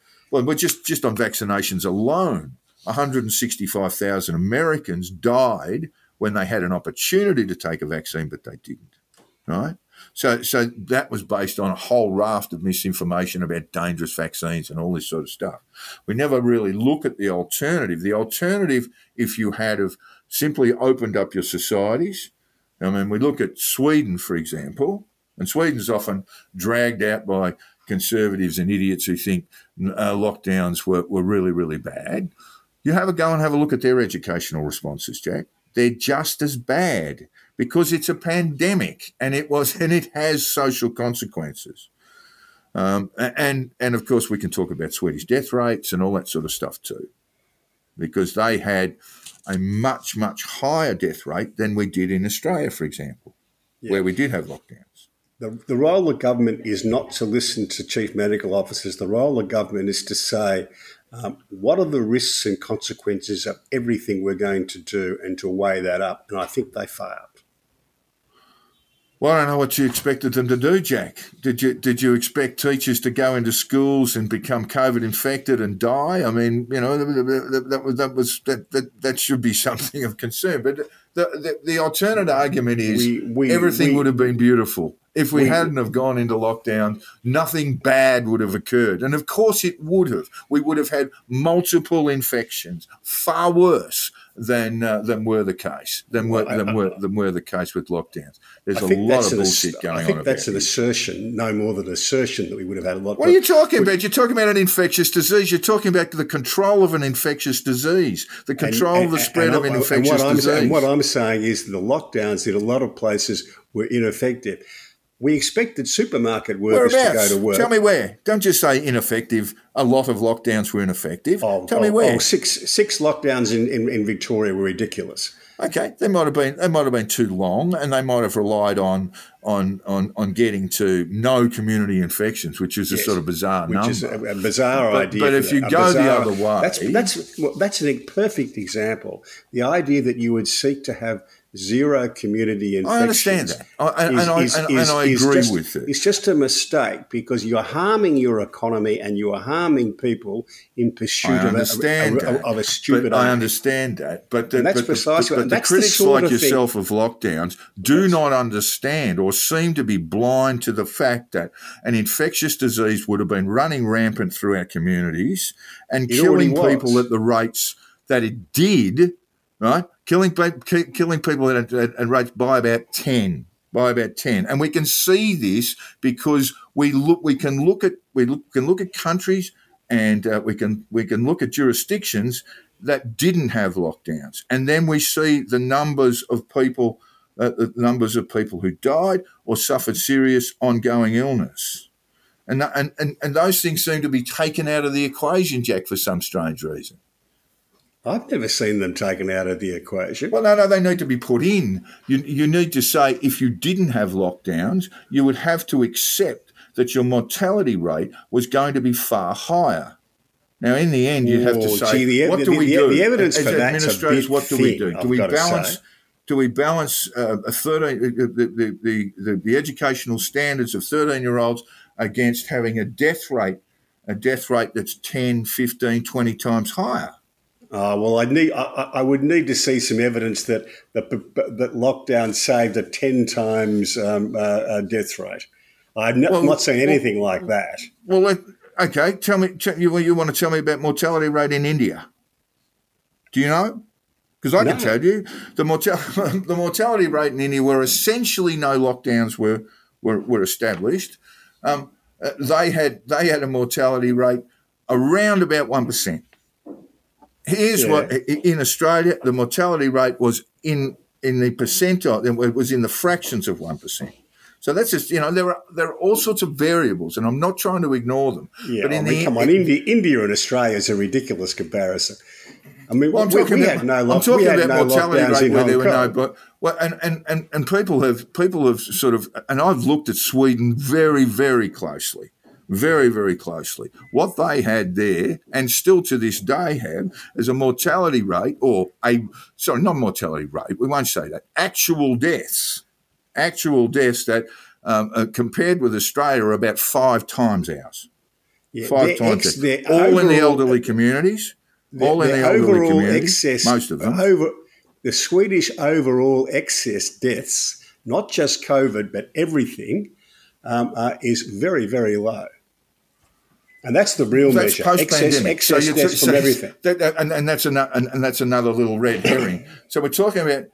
just on vaccinations alone, 165,000 Americans died when they had an opportunity to take a vaccine, but they didn't, right? So that was based on a whole raft of misinformation about dangerous vaccines and all this sort of stuff. We never really look at the alternative. The alternative, if you had have simply opened up your societies. I mean, we look at Sweden, for example, and Sweden's often dragged out by conservatives and idiots who think lockdowns were really, really bad. You go and have a look at their educational responses, Jack. They're just as bad, because it's a pandemic and it has social consequences. And of course, we can talk about Swedish death rates and all that sort of stuff too, because they had a much, much higher death rate than we did in Australia, for example, where we did have lockdowns. The role of government is not to listen to chief medical officers. The role of government is to say, what are the risks and consequences of everything we're going to do, and to weigh that up. And I think they failed. Well, I don't know what you expected them to do, Jack. Did you expect teachers to go into schools and become COVID infected and die? I mean, that should be something of concern. But the alternate argument is everything would have been beautiful. If we hadn't have gone into lockdown, nothing bad would have occurred. And of course it would have. We would have had multiple infections, far worse than were the case, than were the case with lockdowns. There's a lot of bullshit going on. I think that's an assertion, no more than an assertion that we would have had a lot. What are you talking about? You're talking about an infectious disease. You're talking about the control of an infectious disease, the control of the spread of an infectious disease. And what I'm saying is the lockdowns in a lot of places were ineffective. We expected supermarket workers to go to work. Tell me where. Don't just say ineffective. A lot of lockdowns were ineffective. Tell me where. Six lockdowns in Victoria were ridiculous. Okay, they might have been too long, and they might have relied on getting to no community infections, which is a sort of bizarre number. Which is a bizarre idea. But if you go the other way, that's a perfect example. The idea that you would seek to have zero community infections. I understand that, and I agree with it. It's just a mistake because you're harming your economy and you are harming people in pursuit of a stupid idea. I understand that, but that's precisely. But the critics like yourself of lockdowns do not understand or seem to be blind to the fact that an infectious disease would have been running rampant through our communities and killing people at the rates that it did, right? Killing people at rates by about 10. And we can see this because we can look at countries and we can look at jurisdictions that didn't have lockdowns, and then we see the numbers of people who died or suffered serious ongoing illness, and those things seem to be taken out of the equation, Jack, for some strange reason. I've never seen them taken out of the equation. Well, no, they need to be put in. You need to say if you didn't have lockdowns, you would have to accept that your mortality rate was going to be far higher. Now, in the end, you'd have to say, what do we do? The evidence as for that's administrators, what do we do? Do we balance the educational standards of 13-year-olds against having a death rate that's 10, 15, 20 times higher? Well, I would need to see some evidence that lockdown saved a 10 times death rate. I'm not seeing anything like that. Well, okay. Tell me, you want to tell me about mortality rate in India? Do you know? Because I can tell you the mortality rate in India, where essentially no lockdowns were established, they had a mortality rate around about 1%. Here's what in Australia the mortality rate was in the percentile. It was in the fractions of 1%. So that's just there are all sorts of variables, and I'm not trying to ignore them. Yeah, but India and Australia is a ridiculous comparison. I mean, I'm talking about mortality rate where there were no, and people have sort of, and I've looked at Sweden very, very closely. Very, very closely. What they had there, and still to this day have, is a mortality rate, not mortality rate, we won't say that, actual deaths that compared with Australia are about 5 times ours. Yeah, 5 times ours. All in the elderly communities. Most of them. The Swedish overall excess deaths, not just COVID, but everything, is very, very low. And that's the real measure. Excess deaths from everything. And that's another little red herring. So we're talking about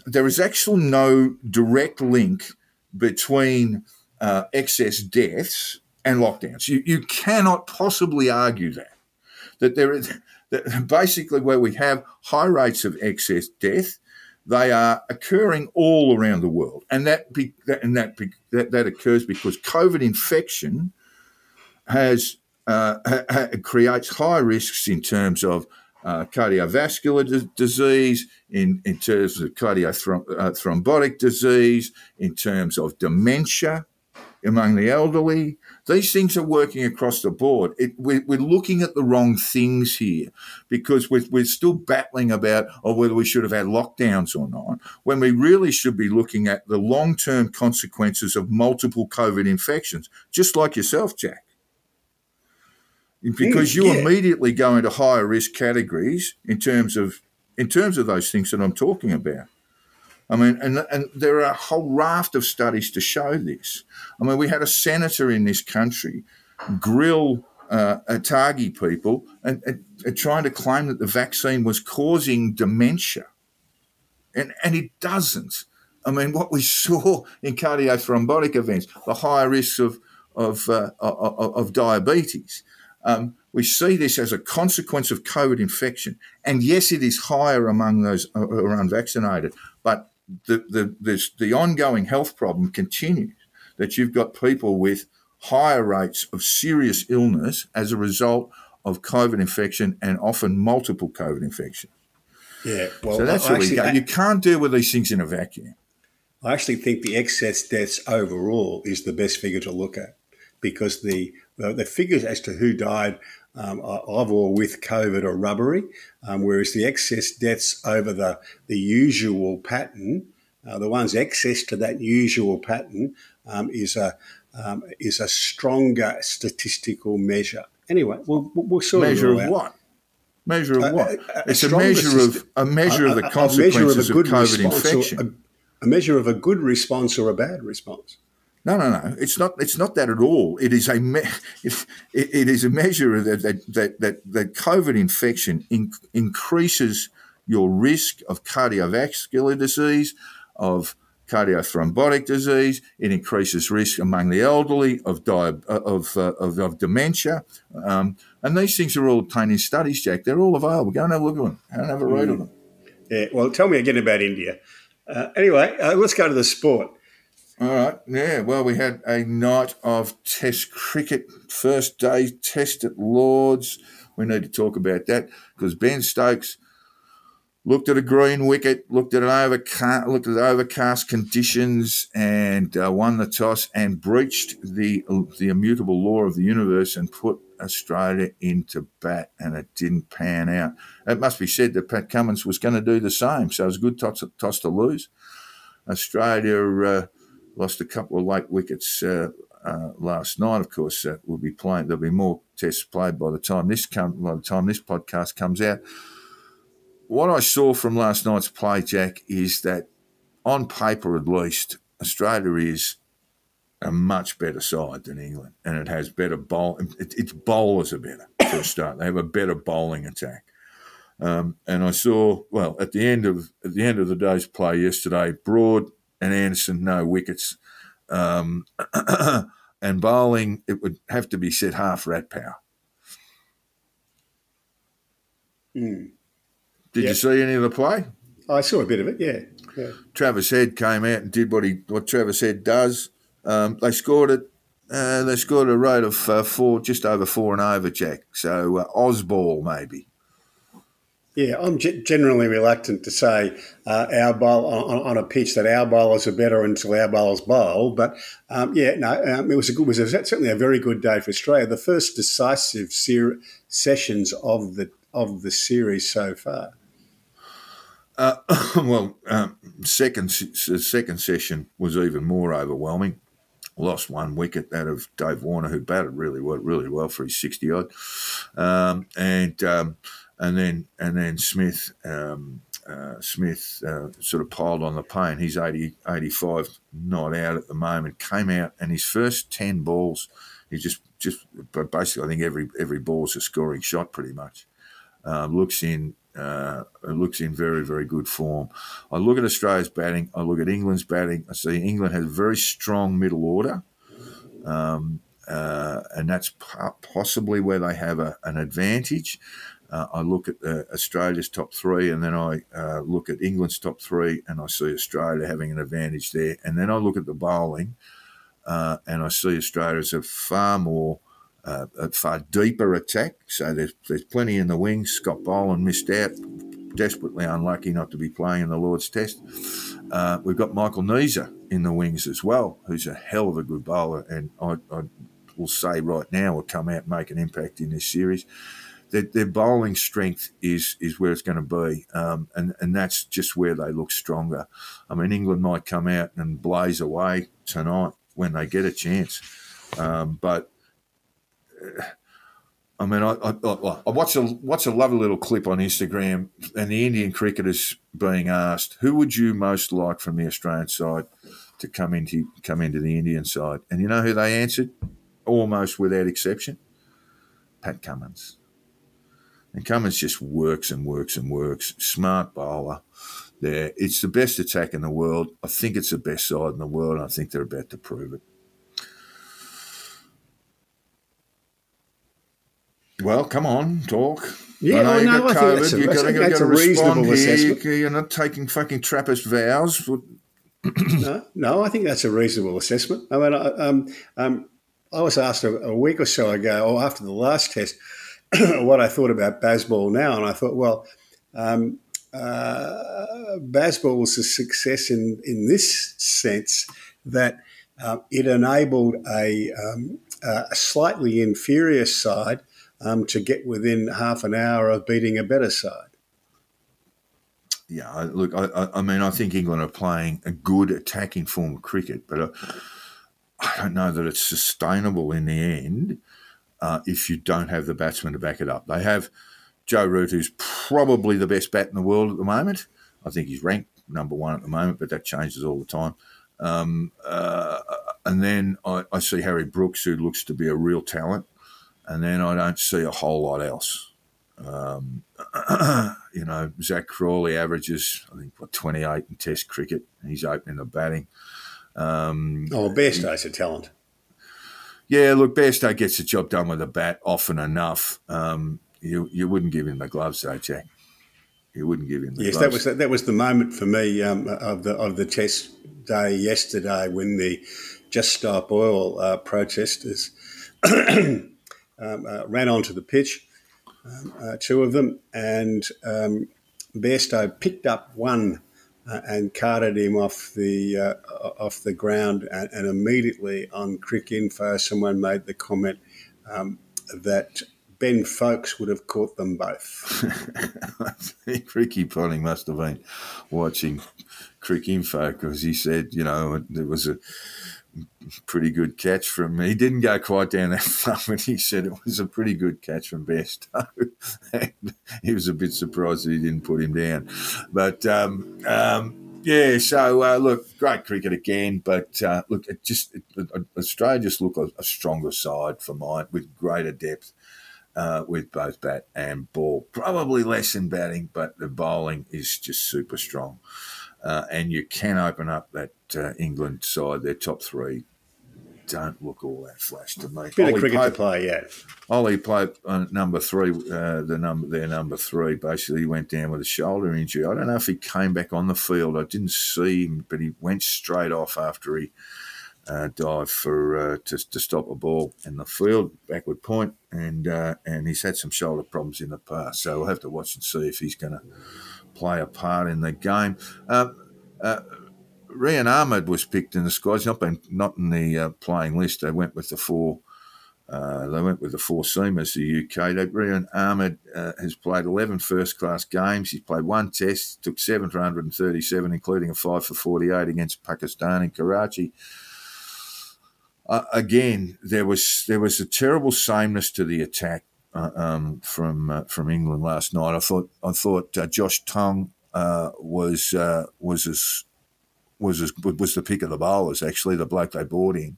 there is actually no direct link between excess deaths and lockdowns. You cannot possibly argue that there is that basically where we have high rates of excess death. They are occurring all around the world, and that occurs because COVID infection creates high risks in terms of cardiovascular disease, in terms of cardiothrombotic disease, in terms of dementia among the elderly. These things are working across the board. We're looking at the wrong things here because we're still battling about whether we should have had lockdowns or not, when we really should be looking at the long-term consequences of multiple COVID infections, just like yourself, Jack. because you immediately go into higher risk categories in terms of those things that I'm talking about. I mean, and there are a whole raft of studies to show this. I mean, we had a senator in this country grill Atagi people and trying to claim that the vaccine was causing dementia, and it doesn't. I mean, what we saw in cardiothrombotic events, the higher risks of diabetes. We see this as a consequence of COVID infection, and yes, it is higher among those who are unvaccinated, but the ongoing health problem continues, that you've got people with higher rates of serious illness as a result of COVID infection and often multiple COVID infections. Yeah, well, so that's where we go. You can't deal with these things in a vacuum. I actually think the excess deaths overall is the best figure to look at, because the figures as to who died of or with COVID are rubbery, whereas the excess deaths over the usual pattern, the ones excess to that usual pattern, is a stronger statistical measure. Anyway, we'll sort measure of of what? Measure of what? It's a measure of the consequences of COVID infection. A measure of a good response or a bad response. No. It's not that at all. It is a measure that COVID infection increases your risk of cardiovascular disease, of cardiothrombotic disease. It increases risk among the elderly of dementia. And these things are all obtained in studies, Jack. They're all available. Go and have a look at them. Go and have a read of them. Yeah. Well, tell me again about India. Anyway, let's go to the sport. All right. Yeah. Well, we had a night of Test cricket, first day Test at Lords. We need to talk about that because Ben Stokes looked at a green wicket, looked at overcast conditions, and won the toss and breached the immutable law of the universe and put Australia into bat, and it didn't pan out. It must be said that Pat Cummins was going to do the same, so it was a good toss to lose. Australia lost a couple of late wickets last night. Of course, we'll be playing. There'll be more tests played by the time this podcast comes out. What I saw from last night's play, Jack, is that on paper at least, Australia is a much better side than England, and it has better its bowlers are better for a start. They have a better bowling attack. And I saw, well, at the end of the day's play yesterday, Broad and Anderson, no wickets. And bowling, it would have to be said half rat power. Mm. Did you see any of the play? I saw a bit of it, yeah. Travis Head came out and did what Travis Head does. They scored a rate of just over 4 and over, Jack. So Ozball maybe. Yeah, I'm generally reluctant to say our bowl on a pitch that our bowlers are better until our bowlers bowl. But it was certainly a very good day for Australia. The first decisive sessions of the series so far. Second session was even more overwhelming. Lost 1 wicket, that of Dave Warner, who batted really well for his 60-odd, and then Smith sort of piled on the pain. He's 85 not out at the moment. Came out and his first 10 balls, he just basically I think every ball's a scoring shot pretty much. Looks in very, very good form. I look at Australia's batting. I look at England's batting. I see England has a very strong middle order, and that's possibly where they have an advantage. I look at Australia's top 3, and then I look at England's top 3, and I see Australia having an advantage there. And then I look at the bowling, and I see Australia as a far deeper attack. So there's plenty in the wings. Scott Boland missed out, desperately unlucky not to be playing in the Lord's Test. We've got Michael Neser in the wings as well, who's a hell of a good bowler, and I will say right now will come out and make an impact in this series. Their bowling strength is where it's going to be, and that's just where they look stronger. I mean, England might come out and blaze away tonight when they get a chance, but I mean, I watched a lovely little clip on Instagram, and the Indian cricketers being asked, who would you most like from the Australian side to come into the Indian side? And you know who they answered? Almost without exception? Pat Cummins. And Cummins just works and works and works. Smart bowler there. It's the best attack in the world. I think it's the best side in the world, and I think they're about to prove it. Well, come on, talk. Yeah, I think that's a reasonable assessment. You're not taking fucking Trappist vows. No, I think that's a reasonable assessment. I mean, I was asked a week or so ago, or after the last test, what I thought about Bazball now, and I thought, well, Bazball was a success in this sense that it enabled a slightly inferior side to get within half an hour of beating a better side. Yeah, look, I mean, I think England are playing a good attacking form of cricket, but I don't know that it's sustainable in the end if you don't have the batsmen to back it up. They have Joe Root, who's probably the best bat in the world at the moment. I think he's ranked number one at the moment, but that changes all the time. And then I see Harry Brooks, who looks to be a real talent. And then I don't see a whole lot else. You know, Zach Crawley averages, I think, 28 in Test cricket. He's opening the batting. Bairstow's a talent. Yeah, look, Bairstow gets the job done with the bat often enough. You wouldn't give him the gloves, though, Jack. You wouldn't give him the gloves. Yes, that was the moment for me of the Test day yesterday when the Just Stop Oil protesters ran onto the pitch, two of them, and Bairstow picked up one and carted him off the ground, and immediately on Crick Info someone made the comment that Ben Folkes would have caught them both. I think Ricky Ponting must have been watching Crick Info because he said, you know, it was a pretty good catch from me. He didn't go quite down that far when he said it was a pretty good catch from Bairstow. He was a bit surprised that he didn't put him down. But, yeah, so, look, great cricket again. But, look, Australia just look a stronger side for mine with greater depth with both bat and ball. Probably less in batting, but the bowling is just super strong. And you can open up that England side. Their top three don't look all that flash to me. Bit of cricket to play, yeah. Ollie Pope, number three, their number three, basically went down with a shoulder injury. I don't know if he came back on the field. I didn't see him, but he went straight off after he dived to stop a ball in the field, backward point, and he's had some shoulder problems in the past. So we'll have to watch and see if he's going to play a part in the game. Rian Ahmed was picked in the squad. He's not in the playing list. They went with the four. They went with the four seamers. The UK. Rian Ahmed has played 11 first-class games. He's played one Test. Took 7 for 137, including a 5 for 48 against Pakistan in Karachi. Again, there was a terrible sameness to the attack from England last night. I thought Josh Tongue was the pick of the bowlers, actually, the bloke they brought in.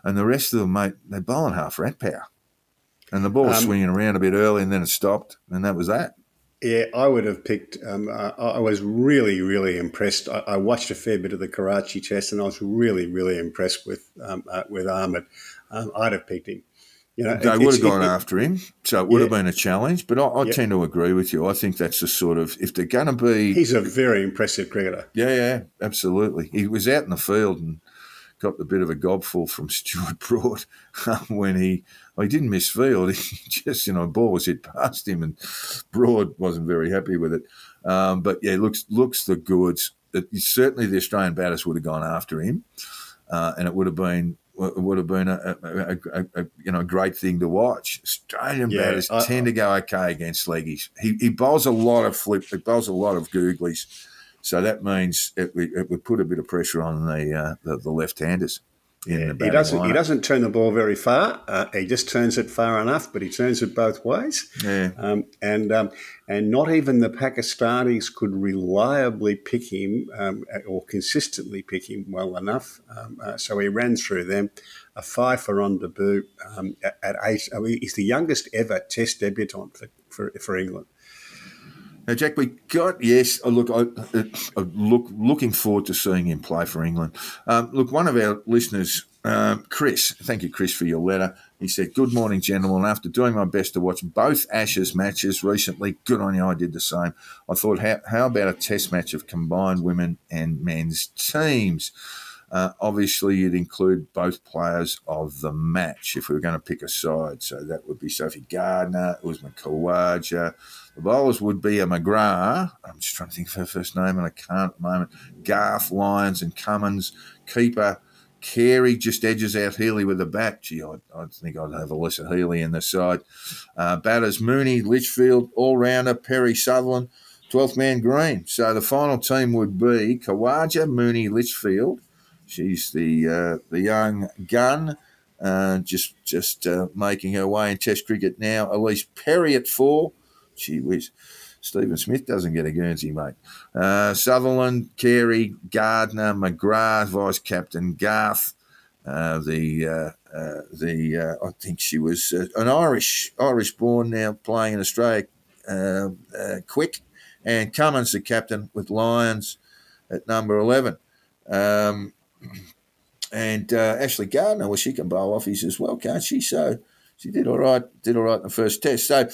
And the rest of them, mate, they're bowling half rat power. And the ball was swinging around a bit early and then it stopped, and that was that. Yeah, I would have picked I was really, really impressed. I watched a fair bit of the Karachi Test and I was really, really impressed with Ahmed. I'd have picked him. You know, they would have gone after him, so it would have been a challenge. But I tend to agree with you. I think that's the sort of, if they're going to be... He's a very impressive cricketer. Yeah, absolutely. He was out in the field and got a bit of a gobful from Stuart Broad when he didn't miss field. He just, a ball was hit past him and Broad wasn't very happy with it. But, yeah, looks the goods. Certainly the Australian batters would have gone after him and it would have been a great thing to watch. Australian batters tend to go okay against leggies. He bowls a lot of flip. He bowls a lot of googlies. So that means it would put a bit of pressure on the left-handers. in the He batting lineup. He doesn't turn the ball very far. He just turns it far enough, but he turns it both ways. Yeah. And not even the Pakistanis could reliably pick him or consistently pick him well enough. So he ran through them. A 5 for on debut at 8. I mean, he's the youngest ever Test debutant for England. Now, Jack, we got looking forward to seeing him play for England. Look, one of our listeners, Chris, thank you, Chris, for your letter. He said, "Good morning, gentlemen. After doing my best to watch both Ashes matches recently, good on you. I did the same. I thought, how about a Test match of combined women and men's teams? Obviously, you'd include both players of the match if we were going to pick a side. So that would be Sophie Gardner, Usman Khawaja. The bowlers would be a McGrath. I'm just trying to think of her first name, and I can't at the moment. Garth, Lyons, and Cummins. Keeper Carey just edges out Healy with the bat. Gee, I think I'd have Alyssa Healy in the side. Batters Mooney, Litchfield, all-rounder Perry Sutherland, 12th man Green. So the final team would be Khawaja, Mooney, Litchfield. She's the young gun, just making her way in Test cricket now. Elise Perry at 4. Gee whiz. Stephen Smith doesn't get a Guernsey, mate. Sutherland, Carey, Gardner, McGrath, vice captain Garth. I think she was an Irish-born now playing in Australia. Quick, and Cummins the captain with Lyons at number 11. And Ashley Gardner, well, she can bowl offies as well, can't she? So she did all right in the first test. So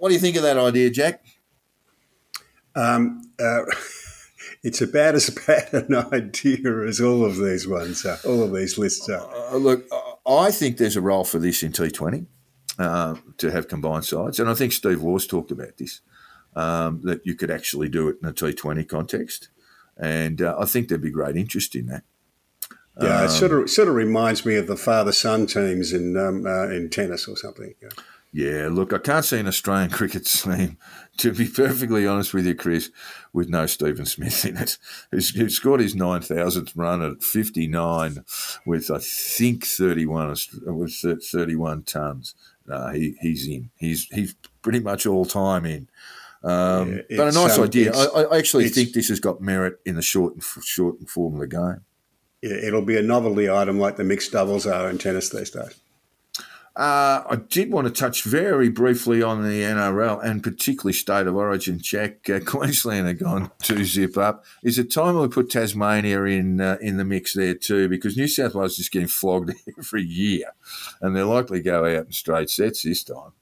what do you think of that idea, Jack? It's about as bad an idea as all of these ones, all of these lists are. Look, I think there's a role for this in T20 to have combined sides. And I think Steve Law's talked about this, that you could actually do it in a T20 context. And I think there'd be great interest in that. Yeah, it sort of reminds me of the father-son teams in tennis or something. Yeah, look, I can't see an Australian cricket team, to be perfectly honest with you, Chris, with no Stephen Smith in it, who scored his 9,000th run at 59 with, I think, 31 tons. No, he's in. He's pretty much all-time in. But a nice idea. I actually think this has got merit in the short and form of the game. Yeah, it'll be a novelty item like the mixed doubles are in tennis these days. I did want to touch very briefly on the NRL and particularly State of Origin, Jack. Queensland are gone 2-0 up. Is it time we put Tasmania in the mix there too? Because New South Wales is just getting flogged every year, and they're likely to go out in straight sets this time.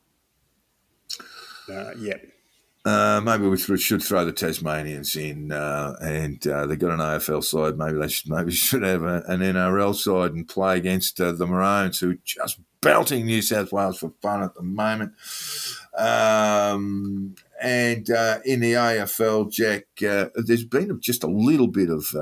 Yeah. Maybe we should throw the Tasmanians in, and they've got an AFL side. Maybe they should have an NRL side and play against the Maroons, who are just belting New South Wales for fun at the moment. And in the AFL, Jack, there's been just a little bit of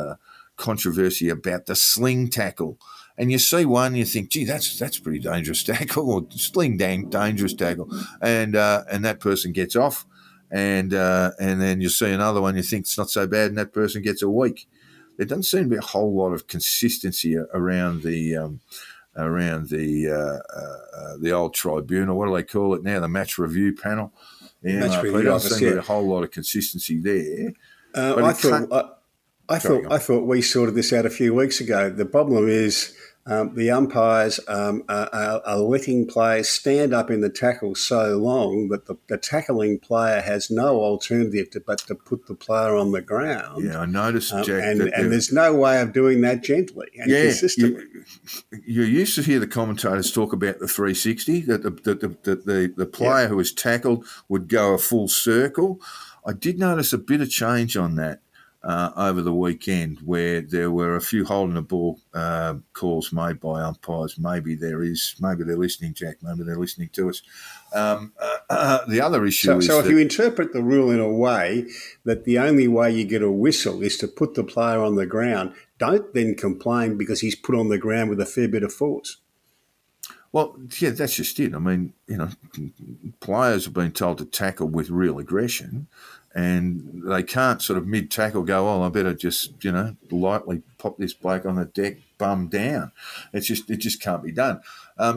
controversy about the sling tackle. And you see one, you think, gee, that's pretty dangerous tackle, or sling dangerous tackle, and that person gets off. And then you see another one, you think it's not so bad, and that person gets a week. There doesn't seem to be a whole lot of consistency around the old tribunal. What do they call it now? The match review panel. Yeah, match review there office, doesn't seem to be a whole lot of consistency there. I thought we sorted this out a few weeks ago. The problem is the umpires are letting players stand up in the tackle so long that the tackling player has no alternative but to put the player on the ground. Yeah, I noticed, Jack. And there's no way of doing that gently and consistently. You used to hear the commentators talk about the 360, that the player who was tackled would go a full circle. I did notice a bit of change on that over the weekend, where there were a few holding the ball calls made by umpires. Maybe they're listening, Jack. Maybe they're listening to us. The other issue is if you interpret the rule in a way that the only way you get a whistle is to put the player on the ground, don't then complain because he's put on the ground with a fair bit of force. Well, yeah, that's just it. I mean, players have been told to tackle with real aggression, and they can't sort of mid-tackle go, I better just, lightly pop this bloke on the deck, bum down. It just can't be done.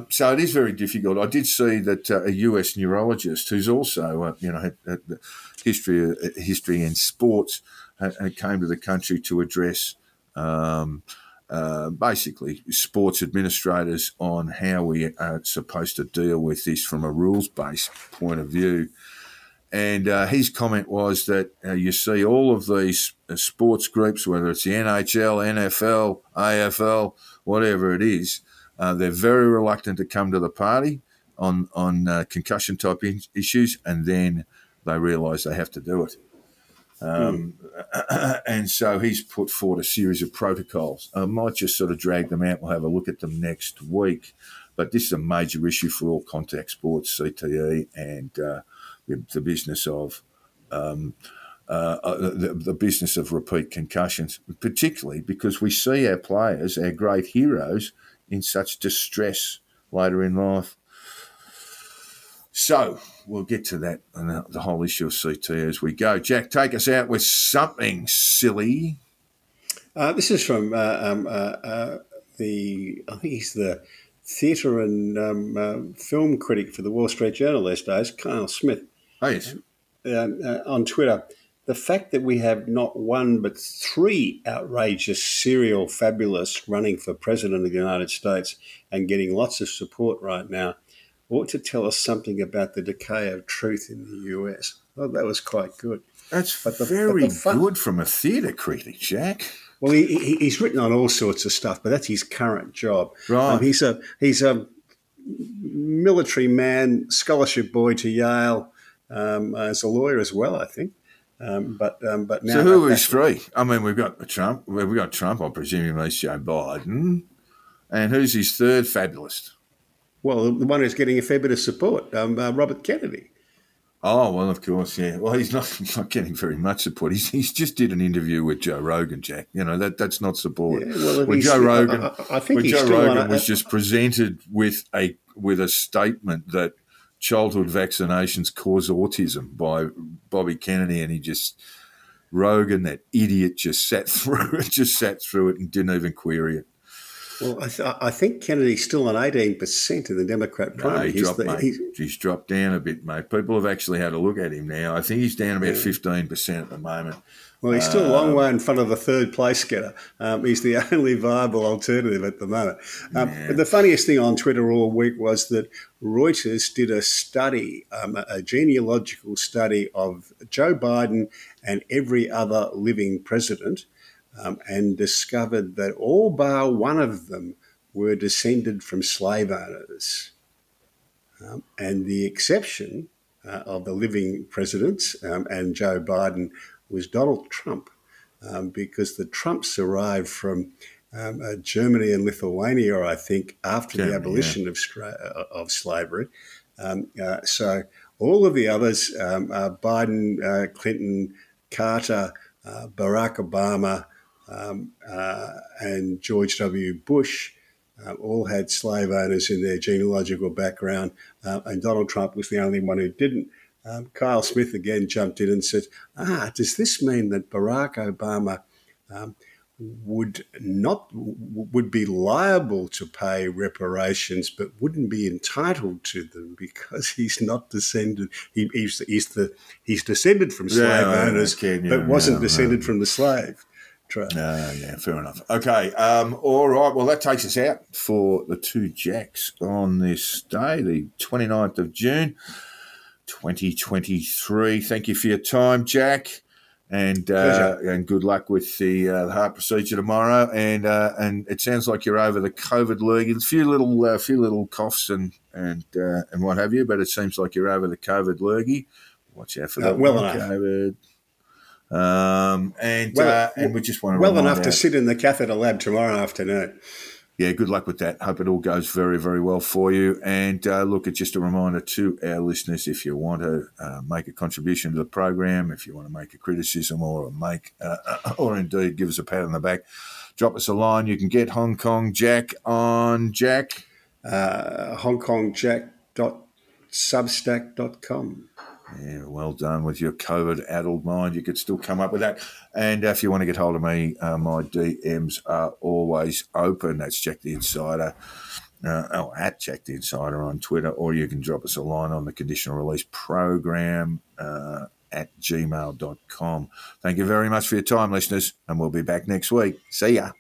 So it is very difficult. I did see that a US neurologist who's also, had history in sports, came to the country to address basically sports administrators on how we are supposed to deal with this from a rules-based point of view. And his comment was that you see all of these sports groups, whether it's the NHL, NFL, AFL, whatever it is, they're very reluctant to come to the party on concussion-type issues, and then they realise they have to do it. And so he's put forward a series of protocols. I might just sort of drag them out. We'll have a look at them next week. But this is a major issue for all contact sports, CTE, and the business of the business of repeat concussions, particularly because we see our players, our great heroes, in such distress later in life. So we'll get to that and the whole issue of CT as we go. Jack, take us out with something silly. This is from I think he's the theatre and film critic for the Wall Street Journal these days, Kyle Smith. Oh, yes. On Twitter. The fact that we have not one but three outrageous serial fabulists running for president of the United States and getting lots of support right now ought to tell us something about the decay of truth in the US. Oh, that was quite good. That's very good from a theatre critic, Jack. Well, he's written on all sorts of stuff, but that's his current job. Right. He's a military man, scholarship boy to Yale, as a lawyer as well, I think. But now. So who is three? I mean, we've got Trump. We've got Trump. I presume he means Joe Biden. And who's his third fabulist? Well, the one who's getting a fair bit of support, Robert Kennedy. Oh, well, of course, yeah. Well, he's not getting very much support. He's just did an interview with Joe Rogan, Jack. that's not support. Yeah, well, when Joe Rogan, I think when Joe Rogan was just presented with a statement that childhood vaccinations cause autism by Bobby Kennedy, and Rogan, that idiot, just sat through it and didn't even query it. Well, I think Kennedy's still on 18% in the Democrat primary. He's dropped down a bit, mate. People have actually had a look at him now. I think he's down about 15% at the moment. Well, he's still a long way in front of the third place getter. He's the only viable alternative at the moment. But the funniest thing on Twitter all week was that Reuters did a study, a genealogical study of Joe Biden and every other living president, and discovered that all bar one of them were descended from slave owners. And the exception of the living presidents and Joe Biden was Donald Trump, because the Trumps arrived from Germany and Lithuania, I think, after the abolition of slavery. So all of the others, Biden, Clinton, Carter, Barack Obama, and George W. Bush, all had slave owners in their genealogical background, and Donald Trump was the only one who didn't. Kyle Smith again jumped in and said, does this mean that Barack Obama would be liable to pay reparations but wouldn't be entitled to them because he's not descended? He's descended from slave owners, but wasn't descended from the slave trade. Yeah, fair enough. Okay, all right. Well, that takes us out for the two Jacks on this day, the 29th of June. 2023. Thank you for your time, Jack, and good luck with the heart procedure tomorrow. And it sounds like you're over the COVID lurgy. A few little coughs and what have you, but it seems like you're over the COVID lurgy. Watch out for that. Well enough. COVID. And we just want to well enough to sit in the catheter lab tomorrow afternoon. Yeah, good luck with that. Hope it all goes very, very well for you. And look, it's just a reminder to our listeners, if you want to make a contribution to the program, if you want to make a criticism or or indeed give us a pat on the back, drop us a line. You can get Hong Kong Jack on Jack. HongKongJack.substack.com. Yeah, well done with your COVID-addled mind. You could still come up with that. And if you want to get hold of me, my DMs are always open. That's Jack the Insider, at Jack the Insider on Twitter, or you can drop us a line on the Conditional Release Program at gmail.com. Thank you very much for your time, listeners, and we'll be back next week. See ya.